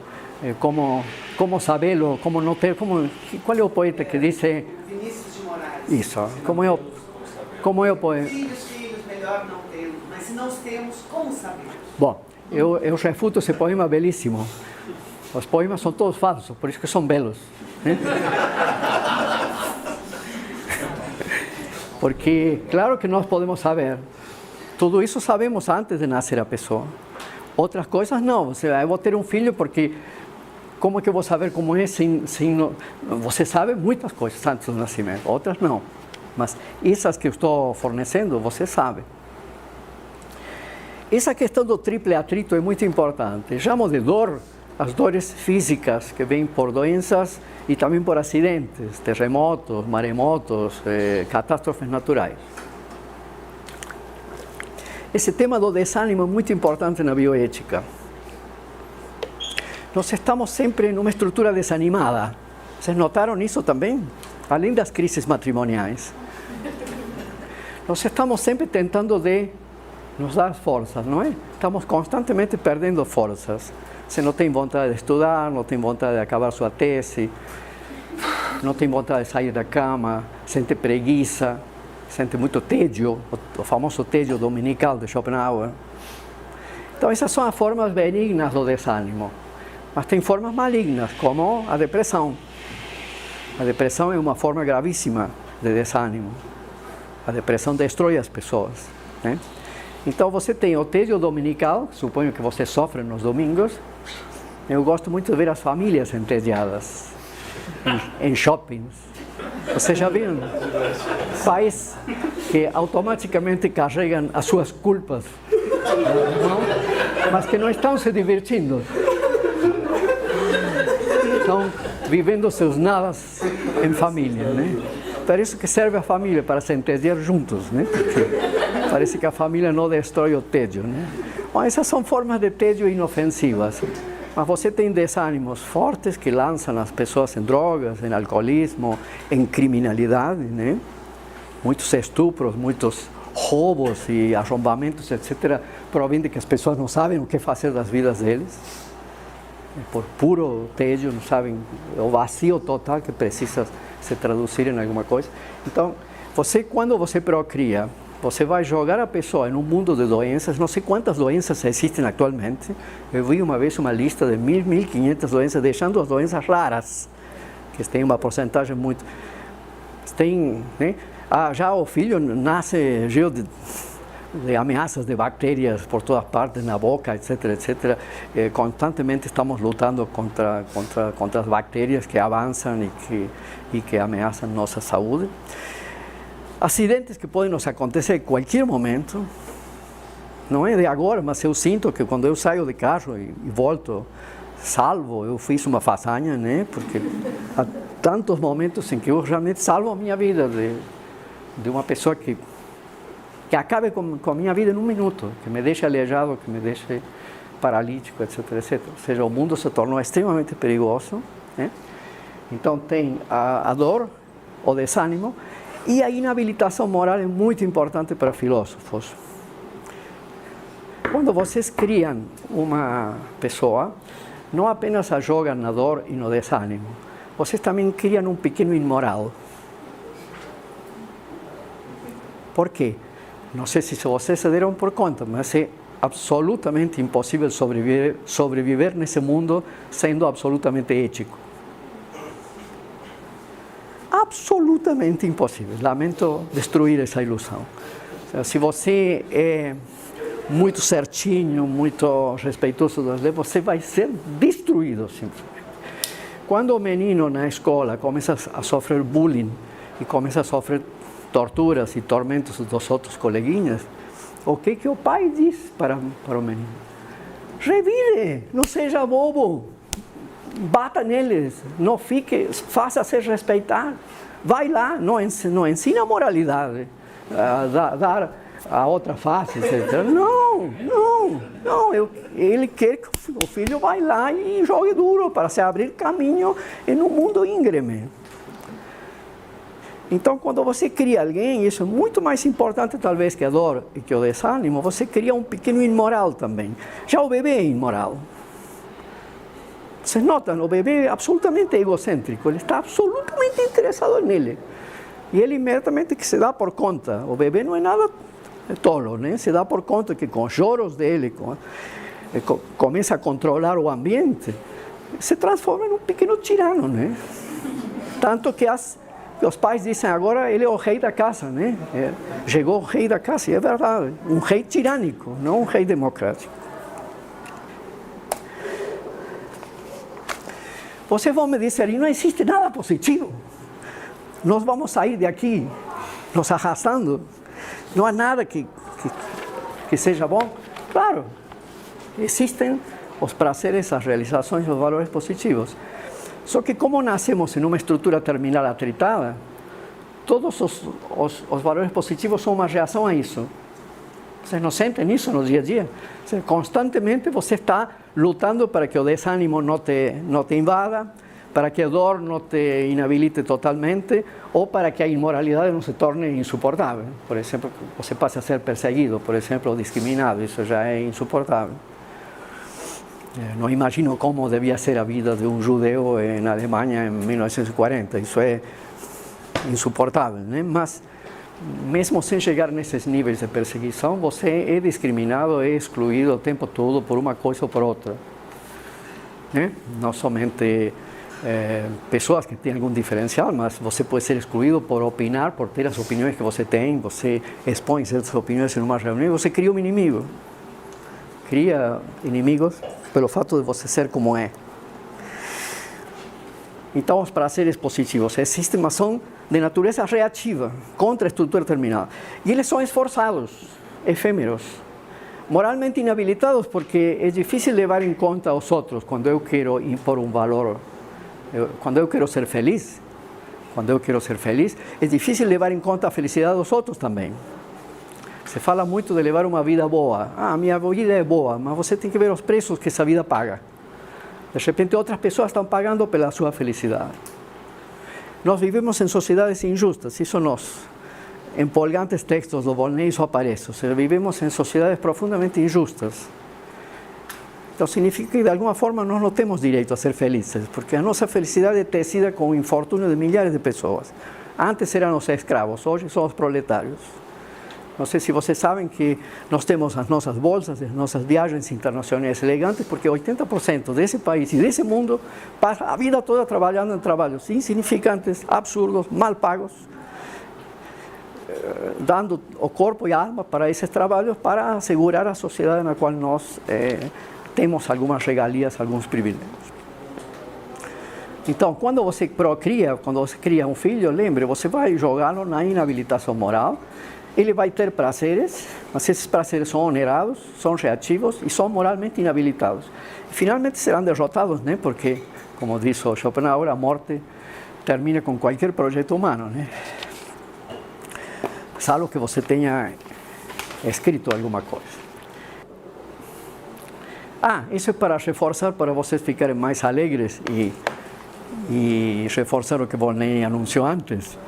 Como sabê-lo, como não ter, qual é o poeta que diz? Vinícius de Moraes. Isso. Como é o poeta? Filhos, melhor não tê-los, mas se não os temos, como sabemos? Bom, eu refuto esse poema belíssimo. Os poemas são todos falsos, por isso que são belos, né? Porque, claro que nós podemos saber. Tudo isso sabemos antes de nascer a pessoa. Outras coisas não. Eu vou ter um filho porque como é que eu vou saber como é você sabe muitas coisas antes do nascimento, outras não. Mas essas que eu estou fornecendo, você sabe. Essa questão do triple atrito é muito importante. Chamo de dor as dores físicas que vêm por doenças e também por acidentes, terremotos, maremotos, catástrofes naturais. esse tema do desânimo é muito importante na bioética. Nós estamos sempre numa estrutura desanimada. Vocês notaram isso também? Além das crises matrimoniais. Nós estamos sempre tentando de nos dar forças, não é? Estamos constantemente perdendo forças. Você não tem vontade de estudar, não tem vontade de acabar sua tese, não tem vontade de sair da cama, sente preguiça, sente muito tédio, o famoso tédio dominical de Schopenhauer. Então essas são as formas benignas do desânimo. Mas tem formas malignas, como a depressão. A depressão é uma forma gravíssima de desânimo. A depressão destrói as pessoas, né? Então você tem o tédio dominical, suponho que você sofre nos domingos. Eu gosto muito de ver as famílias entediadas em shoppings. Vocês já viram? Pais que automaticamente carregam as suas culpas, não? Mas que não estão se divertindo. Estão vivendo seus nadas em família, né? Para isso que serve a família, para se entender juntos, né? Porque parece que a família não destrói o tédio, né? Bom, essas são formas de tédio inofensivas. Mas você tem desânimos fortes que lançam as pessoas em drogas, em alcoolismo, em criminalidade, né? Muitos estupros, muitos roubos e arrombamentos, etc., provém de que as pessoas não sabem o que fazer das vidas deles. Por puro tédio, não sabem o vazio total que precisa se traduzir em alguma coisa. Então, quando você procria, você vai jogar a pessoa em um mundo de doenças. Não sei quantas doenças existem atualmente. Eu vi uma vez uma lista de 1.500 doenças, deixando as doenças raras, que têm uma porcentagem muito... Tem, né? Já o filho nasce cheio de ameaças de bactérias por todas partes, na boca, etc., etc. Constantemente estamos lutando contra as bactérias que avançam e que ameaçam nossa saúde. Acidentes que podem nos acontecer em qualquer momento, não é de agora, mas eu sinto que quando eu saio de carro e volto salvo, eu fiz uma façanha, né? Porque há tantos momentos em que eu realmente salvo a minha vida de uma pessoa que acabe com a minha vida em um minuto, que me deixe aleijado, que me deixe paralítico, etc., etc. Ou seja, o mundo se tornou extremamente perigoso, né? Então tem a dor, o desânimo, e a inabilitação moral é muito importante para filósofos. Quando vocês criam uma pessoa, não apenas a jogam na dor e no desânimo, vocês também criam um pequeno imoral. Por quê? Não sei se vocês se deram por conta, mas é absolutamente impossível sobreviver nesse mundo sendo absolutamente ético. Absolutamente impossível. Lamento destruir essa ilusão. Se você é muito certinho, muito respeitoso das leis, você vai ser destruído simplesmente. Quando o menino na escola começa a sofrer bullying e começa a sofrer torturas e tormentos dos outros coleguinhas, o que o pai diz para o menino? Revire, não seja bobo, bata neles, não fique, faça-se respeitar, vai lá, não ensina a moralidade, dar a outra face, etc. Não, ele quer que o filho vá lá e jogue duro para se abrir caminho em um mundo íngreme. Então, quando você cria alguém, isso é muito mais importante talvez que a dor e que o desânimo, você cria um pequeno imoral também. Já o bebê é imoral. Vocês notam, o bebê é absolutamente egocêntrico, ele está absolutamente interessado nele. E ele imediatamente que se dá por conta, o bebê não é nada tolo, né? Se dá por conta que com os choros dele, começa a controlar o ambiente, se transforma em um pequeno tirano, né? Tanto que os pais dizem agora ele é o rei da casa, né? Chegou o rei da casa, e é verdade, um rei tirânico, não um rei democrático. Vocês vão me dizer, e não existe nada positivo. Nós vamos sair daqui nos arrastando. Não há nada que seja bom. Claro, existem os prazeres, as realizações, os valores positivos. Só que como nascemos em uma estrutura terminal atritada, todos os valores positivos são uma reação a isso. Vocês não sentem isso no dia a dia? Constantemente você está lutando para que o desânimo não te invada, para que a dor não te inhabilite totalmente ou para que a imoralidade não se torne insuportável. Por exemplo, você passe a ser perseguido, por exemplo, ou discriminado, isso já é insuportável. Não imagino como devia ser a vida de um judeu na Alemanha em 1940, isso é insuportável, né? Mas mesmo sem chegar nesses níveis de perseguição, você é discriminado, é excluído o tempo todo por uma coisa ou por outra, né? Não somente pessoas que têm algum diferencial, mas você pode ser excluído por opinar, por ter as opiniões que você tem, você expõe certas opiniões em uma reunião e você cria um inimigo. Cria inimigos pelo fato de você ser como é. Então, os prazeres positivos existem, mas são de natureza reativa, contra a estrutura terminal. E eles são esforçados, efêmeros, moralmente inhabilitados, porque é difícil levar em conta os outros quando eu quero impor um valor. Quando eu quero ser feliz, é difícil levar em conta a felicidade dos outros também. Se fala muito de levar uma vida boa. Ah, minha vida é boa, mas você tem que ver os preços que essa vida paga. De repente, outras pessoas estão pagando pela sua felicidade. Nós vivemos em sociedades injustas, isso nos empolgantes textos do Volney isso aparece. Ou seja, vivemos em sociedades profundamente injustas. Então, significa que, de alguma forma, nós não temos direito a ser felizes, porque a nossa felicidade é tecida com o infortúnio de milhares de pessoas. Antes eram os escravos, hoje são os proletários. Não sei se vocês sabem que nós temos as nossas bolsas, as nossas viagens internacionais elegantes, porque 80% desse país e desse mundo passa a vida toda trabalhando em trabalhos insignificantes, absurdos, mal pagos, dando o corpo e a alma para esses trabalhos para assegurar a sociedade na qual nós temos algumas regalias, alguns privilégios. Então, quando você procria, quando você cria um filho, lembre, você vai jogá-lo na inabilitação moral. Ele vai ter prazeres, mas esses prazeres são onerados, são reativos e são moralmente inabilitados. E, finalmente serão derrotados, né? Porque, como diz o Schopenhauer, a morte termina com qualquer projeto humano, né? Salvo que você tenha escrito alguma coisa. Isso é para reforçar, para vocês ficarem mais alegres e reforçar o que Volney anunciou antes.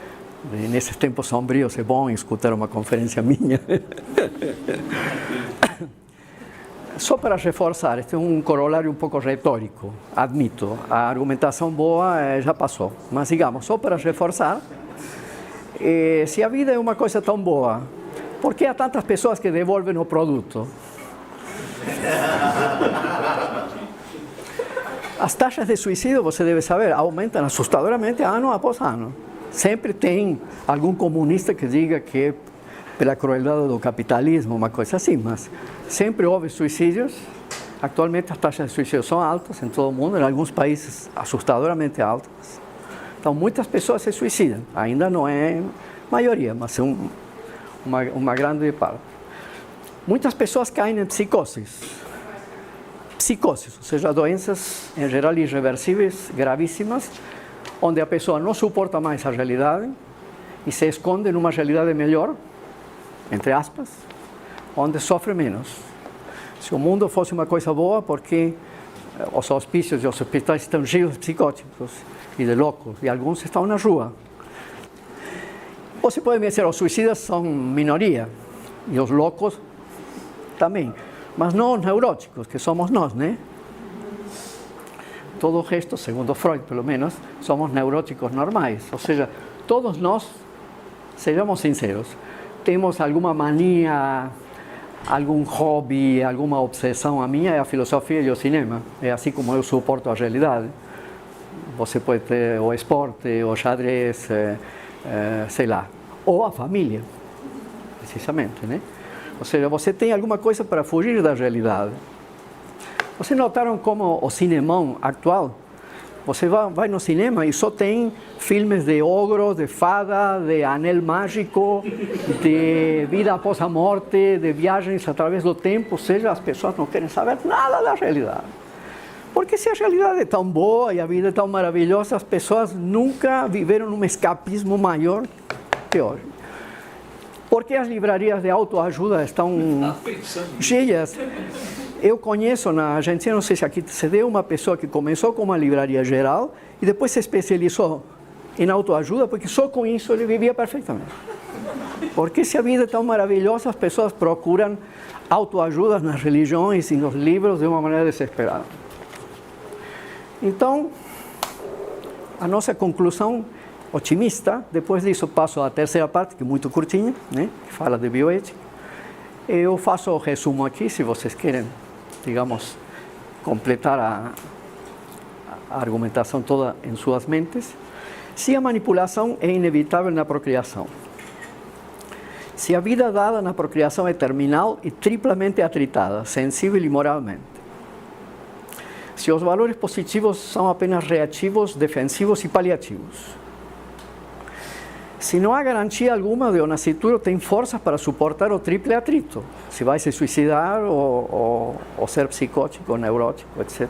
Nesses tempos sombrios é bom escutar uma conferência minha. Só para reforçar, este é um corolário um pouco retórico, admito. A argumentação boa já passou. Mas, digamos, só para reforçar, se a vida é uma coisa tão boa, por que há tantas pessoas que devolvem o produto? As taxas de suicídio, você deve saber, aumentam assustadoramente ano após ano. Sempre tem algum comunista que diga que é pela crueldade do capitalismo, uma coisa assim, mas sempre houve suicídios. Atualmente as taxas de suicídio são altas em todo o mundo, em alguns países assustadoramente altas. Então muitas pessoas se suicidam, ainda não é maioria, mas é uma grande parte. Muitas pessoas caem em psicoses, ou seja, doenças em geral irreversíveis, gravíssimas, onde a pessoa não suporta mais a realidade e se esconde numa realidade melhor, entre aspas, onde sofre menos. Se o mundo fosse uma coisa boa, porque os hospícios e os hospitais estão cheios de psicóticos e de loucos, e alguns estão na rua. Você pode me dizer, os suicidas são minoria, e os loucos também, mas não os neuróticos, que somos nós, né? Todo o resto, segundo Freud, pelo menos, somos neuróticos normais. Ou seja, todos nós, sejamos sinceros, temos alguma mania, algum hobby, alguma obsessão. A minha é a filosofia e o cinema. É assim como eu suporto a realidade. Você pode ter o esporte, o xadrez, sei lá. Ou a família, precisamente, né? Ou seja, você tem alguma coisa para fugir da realidade. Vocês notaram como o cinemão atual, você vai no cinema e só tem filmes de ogros, de fada, de anel mágico, de vida após a morte, de viagens através do tempo, ou seja, as pessoas não querem saber nada da realidade. Porque se a realidade é tão boa e a vida é tão maravilhosa, as pessoas nunca viveram um escapismo maior que hoje. Por que as livrarias de autoajuda estão cheias? Eu conheço na Argentina, não sei se aqui se deu, uma pessoa que começou com uma livraria geral e depois se especializou em autoajuda, porque só com isso ele vivia perfeitamente. Porque se a vida é tão maravilhosa, as pessoas procuram autoajudas nas religiões e nos livros de uma maneira desesperada. Então, a nossa conclusão otimista, depois disso passo à terceira parte, que é muito curtinha, né, que fala de bioética. Eu faço o resumo aqui, se vocês querem, digamos, completar a argumentação toda em suas mentes. Se a manipulação é inevitável na procriação, se a vida dada na procriação é terminal e triplamente atritada, sensível e moralmente, se os valores positivos são apenas reativos, defensivos e paliativos, se não há garantia alguma de o nascituro tem forças para suportar o triple atrito, se vai se suicidar ou ser psicótico, ou neurótico, etc.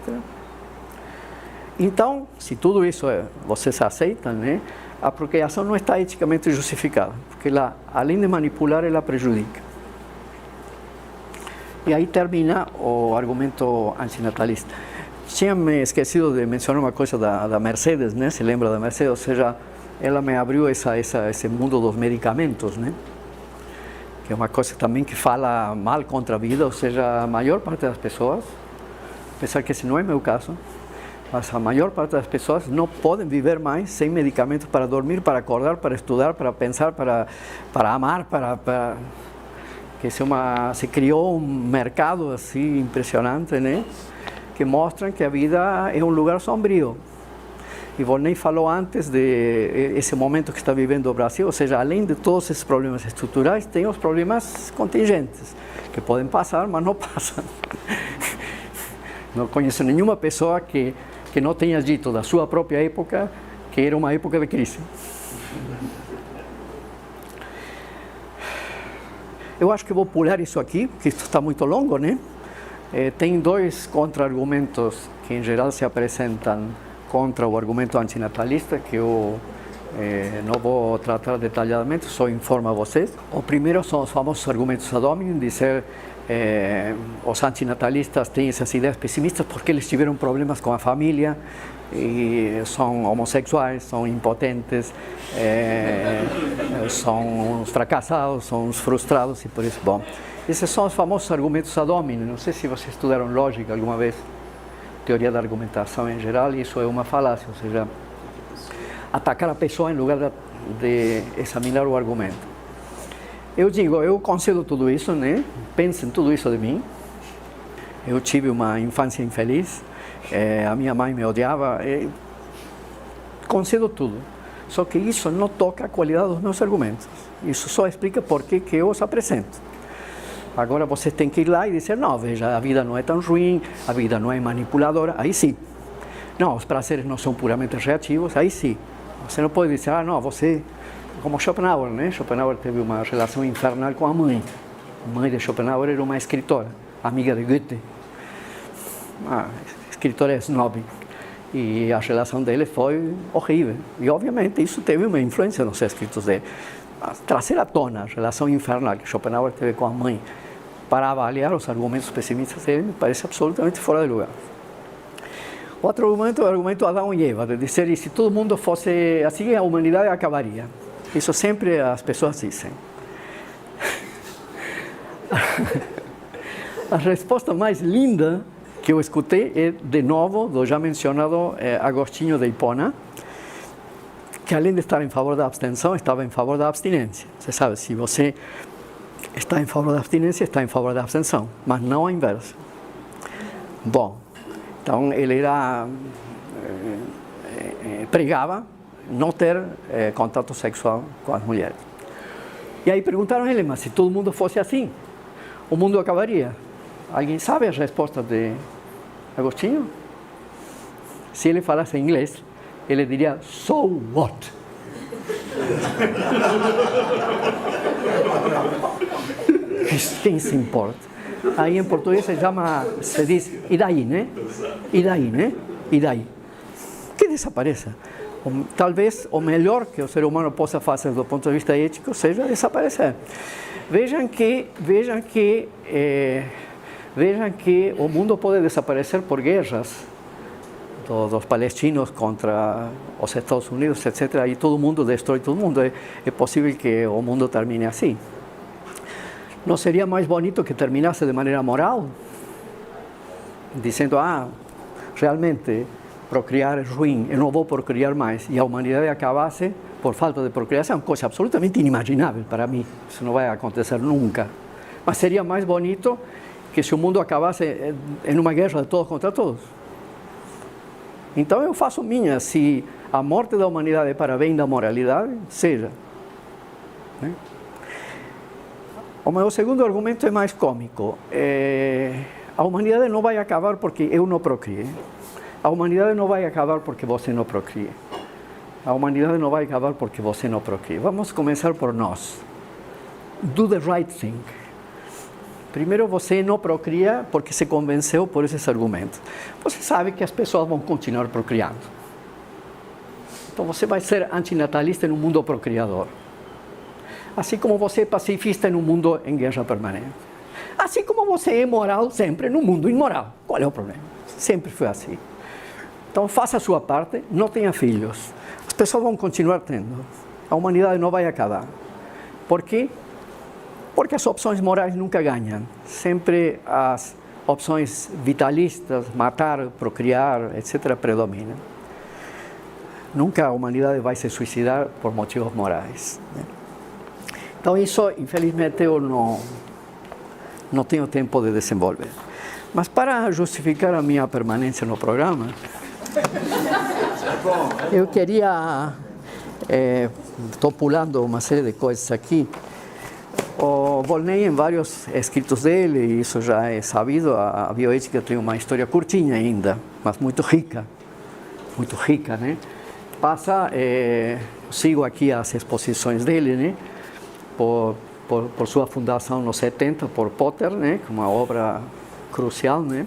Então, se tudo isso vocês aceitam, né, a procriação não está eticamente justificada, porque ela, além de manipular, ela prejudica. E aí termina o argumento antinatalista. Tinha me esquecido de mencionar uma coisa da Mercedes, né? Se lembra da Mercedes? Ou seja, ela me abriu esse mundo dos medicamentos, né? Que é uma coisa também que fala mal contra a vida, ou seja, a maior parte das pessoas, apesar que esse não é meu caso, mas a maior parte das pessoas não podem viver mais sem medicamentos para dormir, para acordar, para estudar, para pensar, para amar, que se criou um mercado assim impressionante, né? Que mostram que a vida é um lugar sombrio. E Volney falou antes de esse momento que está vivendo o Brasil, ou seja, além de todos esses problemas estruturais, tem os problemas contingentes, que podem passar, mas não passam. Não conheço nenhuma pessoa que não tenha dito da sua própria época que era uma época de crise. Eu acho que vou pular isso aqui, porque isso está muito longo, né? Tem dois contra-argumentos que em geral se apresentam contra o argumento antinatalista, que eu não vou tratar detalhadamente, só informo a vocês. O primeiro são os famosos argumentos ad hominem, dizer os antinatalistas têm essas ideias pessimistas porque eles tiveram problemas com a família, e são homossexuais, são impotentes, são uns fracassados, são uns frustrados e por isso, bom. Esses são os famosos argumentos ad hominem. Não sei se vocês estudaram lógica alguma vez, teoria da argumentação em geral, e isso é uma falácia, ou seja, atacar a pessoa em lugar de examinar o argumento. Eu digo, eu concedo tudo isso, né? Pensem tudo isso de mim. Eu tive uma infância infeliz, a minha mãe me odiava, concedo tudo. Só que isso não toca a qualidade dos meus argumentos. Isso só explica por que eu os apresento. Agora você tem que ir lá e dizer, não, veja, a vida não é tão ruim, a vida não é manipuladora, aí sim. Não, os prazeres não são puramente reativos, aí sim. Você não pode dizer, não, você... Como Schopenhauer, né? Schopenhauer teve uma relação infernal com a mãe. A mãe de Schopenhauer era uma escritora, amiga de Goethe. Uma escritora snob. E a relação dele foi horrível. E, obviamente, isso teve uma influência nos escritos dele. Trazer à tona a relação infernal que Schopenhauer teve com a mãe para avaliar os argumentos pessimistas dele me parece absolutamente fora de lugar. Outro argumento é o argumento Adão e Eva, de dizer que se todo mundo fosse assim, a humanidade acabaria. Isso sempre as pessoas dizem. A resposta mais linda que eu escutei é, de novo, do já mencionado Agostinho de Hipona, que além de estar em favor da abstenção, estava em favor da abstinência. Você sabe, se você está em favor da abstinência, está em favor da abstenção, mas não a inversa. Bom, então ele pregava não ter contato sexual com as mulheres. E aí perguntaram a ele, mas se todo mundo fosse assim, o mundo acabaria? Alguém sabe a resposta de Agostinho? Se ele falasse inglês, ele diria, so what? Quem se importa? Aí em português se diz, e daí, né? E daí, né? E daí? Que desapareça. Talvez o melhor que o ser humano possa fazer do ponto de vista ético seja desaparecer. Vejam que o mundo pode desaparecer por guerras dos palestinos contra os Estados Unidos, etc. E todo mundo destrói todo mundo. É possível que o mundo termine assim. Não seria mais bonito que terminasse de maneira moral? Dizendo, realmente procriar é ruim, eu não vou procriar mais. E a humanidade acabasse por falta de procriação, coisa absolutamente inimaginável para mim. Isso não vai acontecer nunca. Mas seria mais bonito que se o mundo acabasse em uma guerra de todos contra todos. Então eu faço minha, se a morte da humanidade é para bem da moralidade, seja. O meu segundo argumento é mais cômico. A humanidade não vai acabar porque eu não procriei. A humanidade não vai acabar porque você não procrie. A humanidade não vai acabar porque você não procrie. Vamos começar por nós. Do the right thing. Primeiro, você não procria porque se convenceu por esses argumentos. Você sabe que as pessoas vão continuar procriando. Então você vai ser antinatalista num mundo procriador. Assim como você é pacifista num mundo em guerra permanente. Assim como você é moral sempre num mundo imoral. Qual é o problema? Sempre foi assim. Então faça a sua parte, não tenha filhos. As pessoas vão continuar tendo. A humanidade não vai acabar. Por quê? Porque as opções morais nunca ganham. Sempre as opções vitalistas, matar, procriar, etc., predominam. Nunca a humanidade vai se suicidar por motivos morais. Então isso, infelizmente, eu não tenho tempo de desenvolver. Mas para justificar a minha permanência no programa, eu queria... Estou pulando uma série de coisas aqui. O Volney, em vários escritos dele, e isso já é sabido, a bioética tem uma história curtinha ainda, mas muito rica, né? Sigo aqui as exposições dele, né? Por sua fundação nos 70, por Potter, né? Uma obra crucial, né?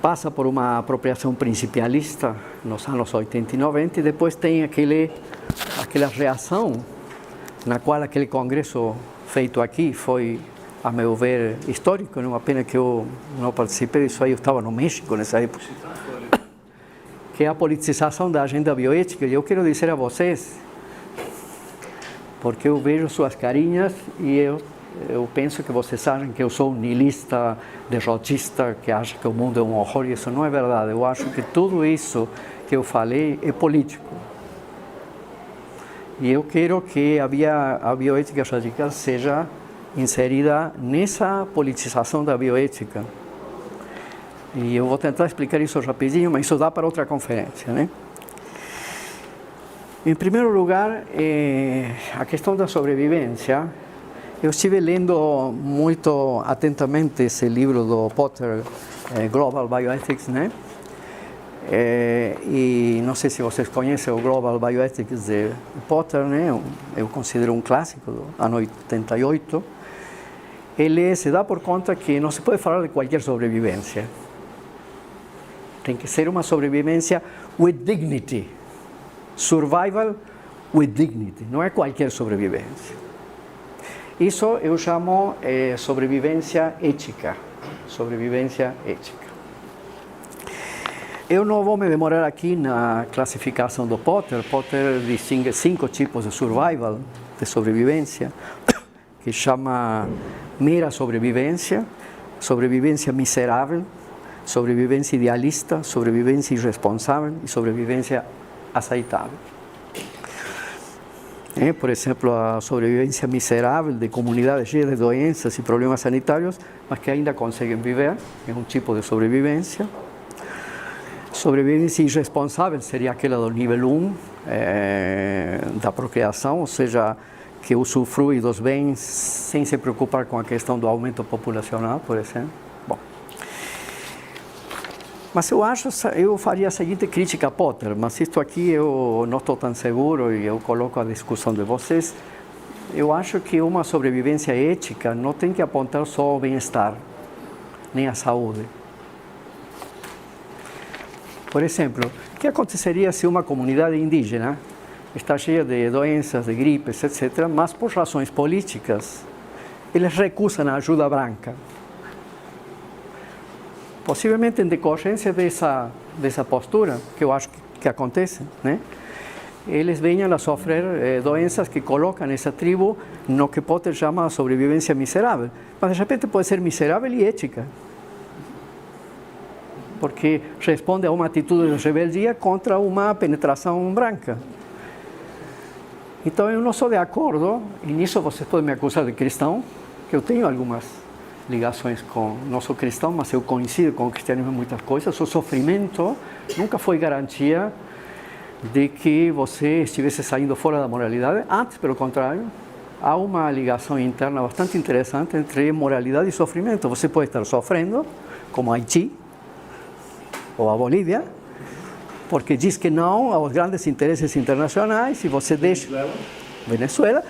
Passa por uma apropriação principialista nos anos 80 e 90, e depois tem aquela reação na qual aquele congresso feito aqui foi, a meu ver, histórico. Não é uma pena que eu não participei disso aí, eu estava no México nessa época. Que é a politização da agenda bioética. E eu quero dizer a vocês, porque eu vejo suas carinhas e eu penso que vocês acham que eu sou um niilista, derrotista, que acha que o mundo é um horror, e isso não é verdade. Eu acho que tudo isso que eu falei é político. E eu quero que a bioética radical seja inserida nessa politização da bioética. E eu vou tentar explicar isso rapidinho, mas isso dá para outra conferência, né? Em primeiro lugar, a questão da sobrevivência. Eu estive lendo muito atentamente esse livro do Potter, Global Bioethics, né? E não sei se vocês conhecem o Global Bioethics de Potter, né? Eu considero um clássico do ano 88. Ele se dá por conta que não se pode falar de qualquer sobrevivência. Tem que ser uma sobrevivência with dignity. Survival with dignity. Não é qualquer sobrevivência. Isso eu chamo sobrevivência ética. Sobrevivência ética. Eu não vou me demorar aqui na classificação do Potter. Potter distingue 5 tipos de survival, de sobrevivência, que chama mera sobrevivência, sobrevivência miserável, sobrevivência idealista, sobrevivência irresponsável e sobrevivência aceitável. Por exemplo, a sobrevivência miserável de comunidades cheias de doenças e problemas sanitários, mas que ainda conseguem viver, é um tipo de sobrevivência. Sobrevivência irresponsável seria aquela do nível 1 da procriação, ou seja, que usufrui dos bens sem se preocupar com a questão do aumento populacional, por exemplo. Bom. Mas eu faria a seguinte crítica a Potter, mas isto aqui eu não estou tão seguro e eu coloco a discussão de vocês. Eu acho que uma sobrevivência ética não tem que apontar só ao bem-estar, nem à saúde. Por exemplo, o que aconteceria se uma comunidade indígena está cheia de doenças, de gripes, etc., mas por razões políticas, eles recusam a ajuda branca? Possivelmente em decorrência dessa postura, que eu acho que acontece, né? Eles venham a sofrer doenças que colocam essa tribo no que Potter chama sobrevivência miserável. Mas de repente pode ser miserável e ética, porque responde a uma atitude de rebeldia contra uma penetração branca. Então eu não sou de acordo, e nisso você pode me acusar de cristão, que eu tenho algumas ligações com... Não sou cristão, mas eu coincido com o cristianismo em muitas coisas. O sofrimento nunca foi garantia de que você estivesse saindo fora da moralidade. Antes, pelo contrário, há uma ligação interna bastante interessante entre moralidade e sofrimento. Você pode estar sofrendo, como Haiti ou a Bolívia, porque diz que não aos grandes interesses internacionais, e você deixa... Venezuela,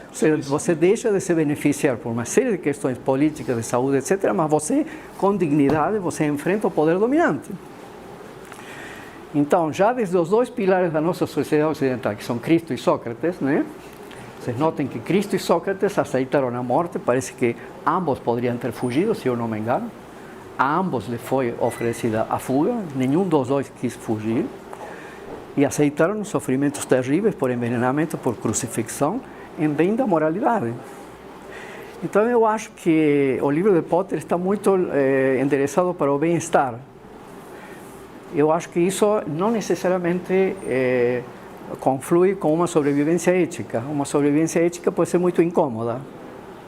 você deixa de se beneficiar por uma série de questões políticas, de saúde, etc., mas você, com dignidade, você enfrenta o poder dominante. Então, já desde os dois pilares da nossa sociedade ocidental, que são Cristo e Sócrates, né? Vocês notem que Cristo e Sócrates aceitaram a morte, parece que ambos poderiam ter fugido, se eu não me engano. A ambos lhe foi oferecida a fuga, nenhum dos dois quis fugir, e aceitaram os sofrimentos terríveis por envenenamento, por crucifixão, em bem da moralidade. Então eu acho que o livro de Potter está muito endereçado para o bem-estar. Eu acho que isso não necessariamente conflui com uma sobrevivência ética. Uma sobrevivência ética pode ser muito incômoda,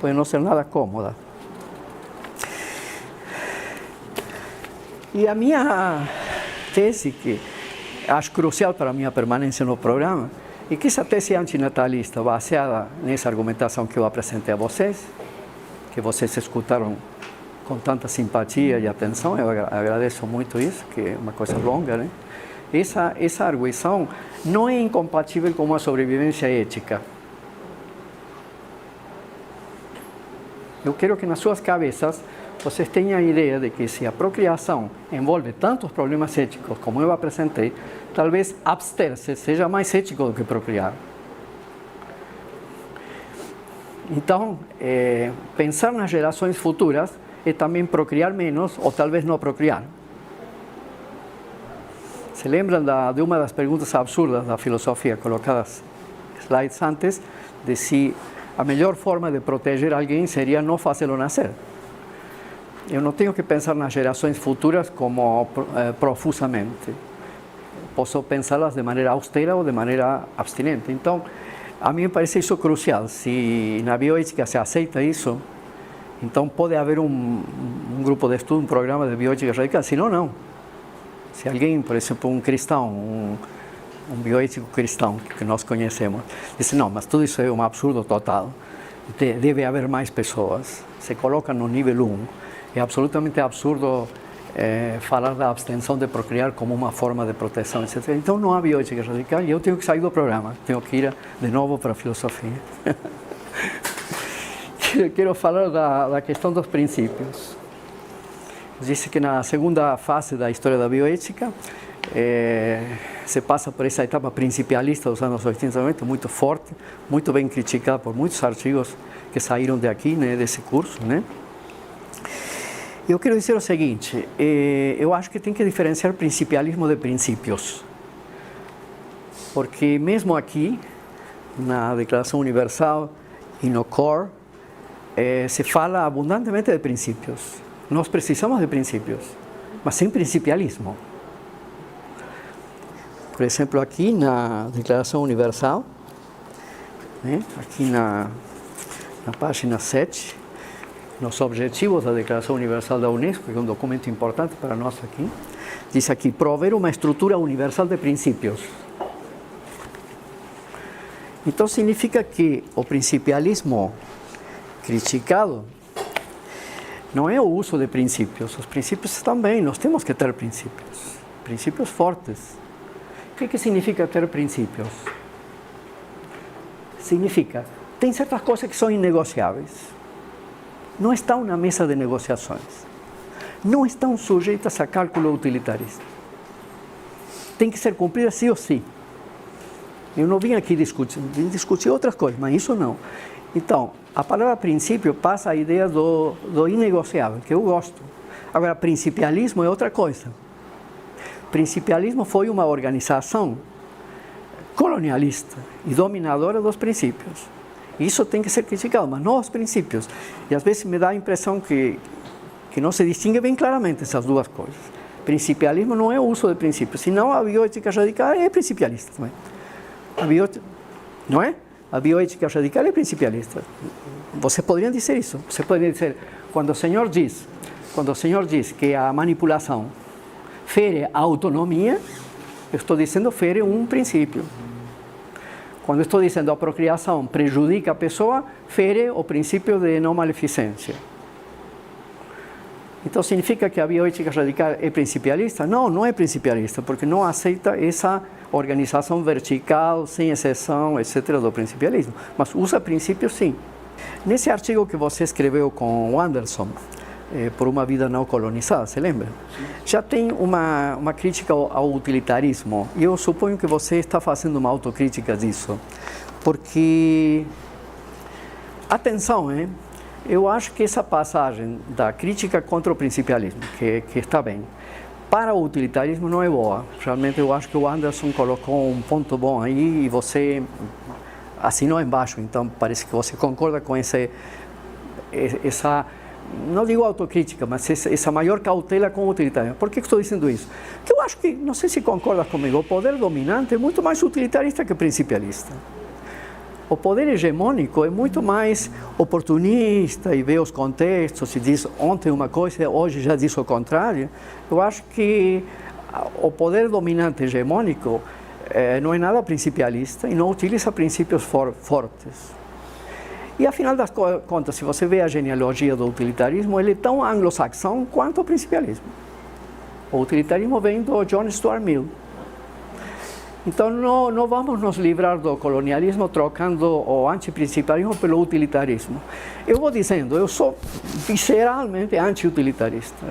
pode não ser nada cômoda. E a minha tese, que acho crucial para a minha permanência no programa, e que essa tese antinatalista, baseada nessa argumentação que eu apresentei a vocês, que vocês escutaram com tanta simpatia e atenção, eu agradeço muito isso, que é uma coisa longa, né? Essa arguição não é incompatível com uma sobrevivência ética. Eu quero que nas suas cabeças vocês tenham a ideia de que se a procriação envolve tantos problemas éticos como eu apresentei, talvez abster-se seja mais ético do que procriar. Então, pensar nas gerações futuras é também procriar menos ou talvez não procriar. Se lembram de uma das perguntas absurdas da filosofia colocadas slides antes, de se a melhor forma de proteger alguém seria não fazê-lo nascer? Eu não tenho que pensar nas gerações futuras como profusamente. Posso pensá-las de maneira austera ou de maneira abstinente. Então, a mim me parece isso crucial. Se na bioética se aceita isso, então pode haver um grupo de estudo, um programa de bioética radical. Se não, não. Se alguém, por exemplo, um cristão, um bioético cristão que nós conhecemos, diz, não, mas tudo isso é um absurdo total. Deve haver mais pessoas. Se coloca no nível 1. É absolutamente absurdo falar da abstenção de procriar como uma forma de proteção, etc. Então não há bioética radical e eu tenho que sair do programa. Tenho que ir de novo para a filosofia. Quero falar da questão dos princípios. Disse que na segunda fase da história da bioética se passa por essa etapa principialista dos anos 80 e 90, muito forte, muito bem criticada por muitos artigos que saíram de aqui, né, desse curso, né? Eu quero dizer o seguinte, eu acho que tem que diferenciar principialismo de princípios. Porque mesmo aqui, na Declaração Universal e no Core, se fala abundantemente de princípios. Nós precisamos de princípios, mas sem principialismo. Por exemplo, aqui na Declaração Universal, né, aqui na página 7, nos objetivos da Declaração Universal da Unesco, que é um documento importante para nós aqui, diz aqui, prover uma estrutura universal de princípios. Então significa que o principialismo criticado não é o uso de princípios. Os princípios estão bem, nós temos que ter princípios, princípios fortes. O que significa ter princípios? Significa, tem certas coisas que são inegociáveis. Não estão na mesa de negociações. Não estão sujeitas a cálculo utilitarista. tem que ser cumprida sim ou sim. Eu não vim aqui vim discutir outras coisas, mas isso não. Então, a palavra princípio passa a ideia do inegociável, que eu gosto. Agora, principialismo é outra coisa. Principialismo foi uma organização colonialista e dominadora dos princípios. Isso tem que ser criticado, mas não os princípios. E às vezes me dá a impressão que não se distingue bem claramente essas duas coisas. Principialismo não é o uso de princípios, senão a bioética radical é principialista também. Não é? A bioética radical é principialista. Você poderia dizer isso. Você poderia dizer, quando o Senhor diz que a manipulação fere a autonomia, eu estou dizendo fere um princípio. Quando estou dizendo a procriação prejudica a pessoa, fere o princípio de não maleficência. Então, significa que a bioética radical é principialista? Não, não é principialista, porque não aceita essa organização vertical, sem exceção, etc., do principialismo. Mas usa princípios, sim. Nesse artigo que você escreveu com o Anderson, por uma vida não colonizada, se lembra? Já tem uma crítica ao utilitarismo, e eu suponho que você está fazendo uma autocrítica disso, porque, atenção, eu acho que essa passagem da crítica contra o principialismo, que está bem, para o utilitarismo não é boa. Realmente eu acho que o Anderson colocou um ponto bom aí e você assinou embaixo, então parece que você concorda com essa, não digo autocrítica, mas essa maior cautela com o utilitarismo. Por que estou dizendo isso? Porque eu acho que, não sei se concorda comigo, o poder dominante é muito mais utilitarista que principialista. O poder hegemônico é muito mais oportunista e vê os contextos e diz ontem uma coisa, hoje já diz o contrário. Eu acho que o poder dominante hegemônico não é nada principialista e não utiliza princípios fortes. E, afinal das contas, se você vê a genealogia do utilitarismo, ele é tão anglo-saxão quanto o principialismo. O utilitarismo vem do John Stuart Mill. Então, não vamos nos livrar do colonialismo trocando o antiprincipalismo pelo utilitarismo. Eu vou dizendo, eu sou visceralmente anti-utilitarista.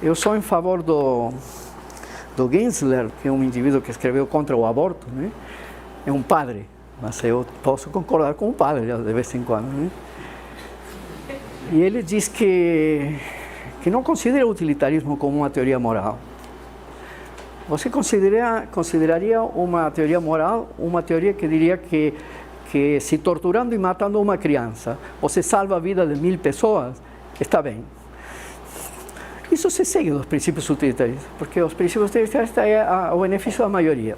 Eu sou em favor do Gensler, que é um indivíduo que escreveu contra o aborto, né? É um padre, mas eu posso concordar com o padre de vez em quando, né? E ele diz que não considera o utilitarismo como uma teoria moral. Você consideraria uma teoria moral, uma teoria que diria que se torturando e matando uma criança, você salva a vida de 1000 pessoas, está bem. Isso se segue dos princípios utilitaristas, porque os princípios utilitaristas é o benefício da maioria.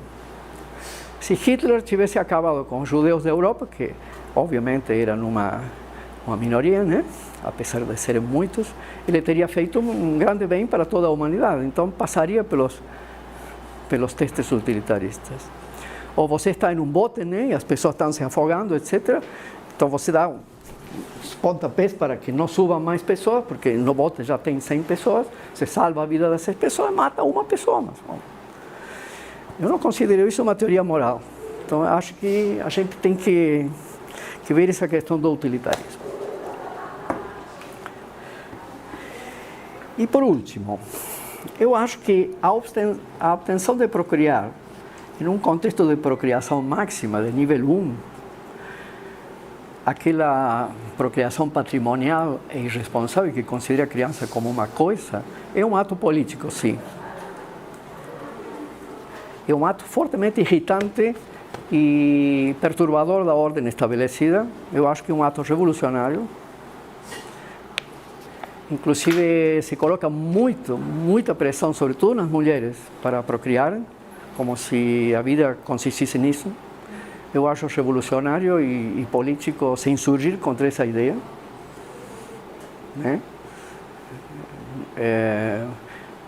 Se Hitler tivesse acabado com os judeus da Europa, que obviamente eram uma minoria, né? Apesar de serem muitos, ele teria feito um grande bem para toda a humanidade, então passaria pelos testes utilitaristas. Ou você está em um bote, né, e as pessoas estão se afogando, etc. Então você dá uns pontapés para que não subam mais pessoas, porque no bote já tem 100 pessoas, você salva a vida dessas pessoas e mata uma pessoa. Mas, bom, eu não considero isso uma teoria moral. Então acho que a gente tem que ver essa questão do utilitarismo. E por último, eu acho que a obtenção de procriar, em um contexto de procriação máxima, de nível 1, aquela procriação patrimonial e irresponsável que considera a criança como uma coisa, é um ato político, sim. É um ato fortemente irritante e perturbador da ordem estabelecida. Eu acho que é um ato revolucionário. Inclusive, se coloca muita pressão, sobretudo nas mulheres, para procriarem, como se a vida consistisse nisso. Eu acho revolucionário e político se insurgir contra essa ideia, né?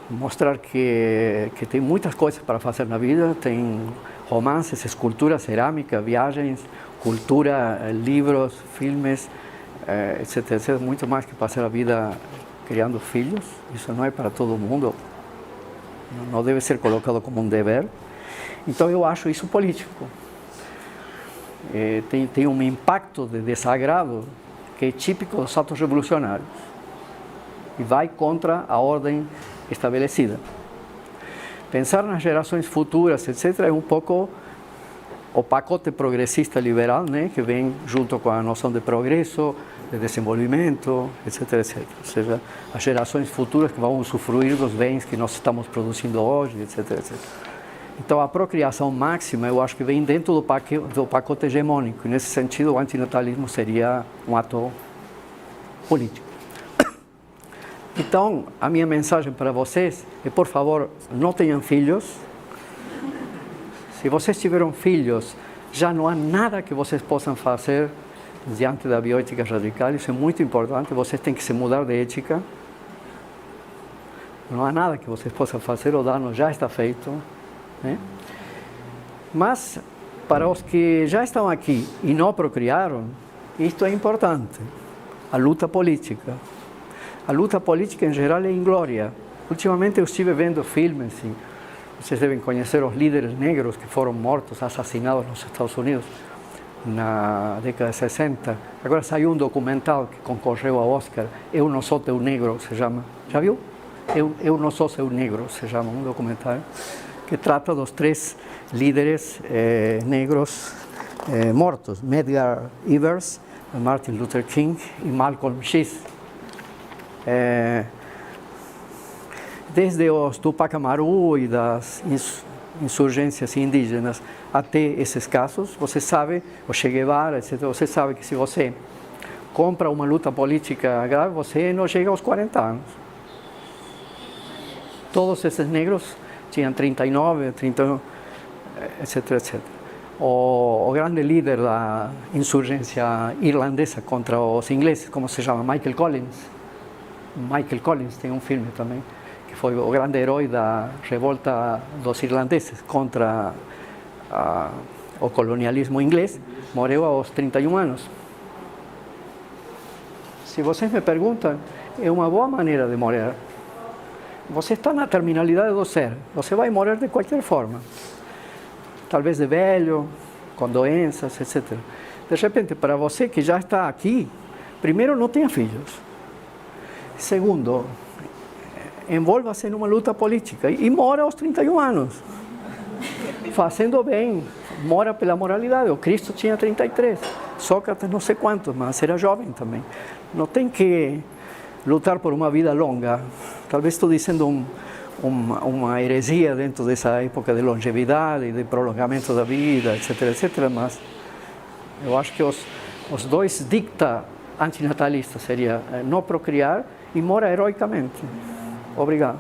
Mostrar que tem muitas coisas para fazer na vida, tem romances, escultura, cerâmica, viagens, cultura, livros, filmes, etc. Muito mais que passar a vida criando filhos. Isso não é para todo mundo, não deve ser colocado como um dever. Então eu acho isso político. Tem um impacto de desagrado que é típico dos atos revolucionários e vai contra a ordem estabelecida. Pensar nas gerações futuras, etc., é um pouco o pacote progressista liberal, né, que vem junto com a noção de progresso, de desenvolvimento, etc., etc. Ou seja, as gerações futuras que vão usufruir dos bens que nós estamos produzindo hoje, etc., etc. Então, a procriação máxima, eu acho que vem dentro do pacote hegemônico. E, nesse sentido, o antinatalismo seria um ato político. Então, a minha mensagem para vocês é, por favor, não tenham filhos. Se vocês tiveram filhos, já não há nada que vocês possam fazer diante da bioética radical. Isso é muito importante. Vocês têm que se mudar de ética. Não há nada que vocês possam fazer, o dano já está feito, né? Mas, para os que já estão aqui e não procriaram, isto é importante. A luta política. A luta política, em geral, é inglória. Ultimamente, eu estive vendo filmes, e vocês devem conhecer os líderes negros que foram mortos, assassinados nos Estados Unidos na década de 60. Agora saiu um documental que concorreu ao Oscar, Eu Não Sou Teu Negro, se chama. Já viu? Eu Não Sou Seu Negro, se chama um documentário, que trata dos 3 líderes negros mortos, Medgar Evers, Martin Luther King e Malcolm X. Desde os Tupac Amaru e das insurgências indígenas até esses casos, você sabe, o Che Guevara, etc., você sabe que se você compra uma luta política grave, você não chega aos 40 anos. Todos esses negros tinham 39, 30, etc., etc. O grande líder da insurgência irlandesa contra os ingleses, como se chama? Michael Collins. Michael Collins tem um filme também, que foi o grande herói da revolta dos irlandeses contra o colonialismo inglês, morreu aos 31 anos. Se vocês me perguntam, é uma boa maneira de morrer. Você está na terminalidade do ser, você vai morrer de qualquer forma. Talvez de velho, com doenças, etc. De repente, para você que já está aqui, primeiro, não tenha filhos. Segundo, envolva-se numa luta política e mora aos 31 anos, fazendo bem, mora pela moralidade. O Cristo tinha 33, Sócrates não sei quantos, mas era jovem também. Não tem que lutar por uma vida longa. Talvez estou dizendo uma heresia dentro dessa época de longevidade, de prolongamento da vida, etc., etc., mas eu acho que os 2 dicta antinatalistas seria não procriar e mora heroicamente. Obrigado.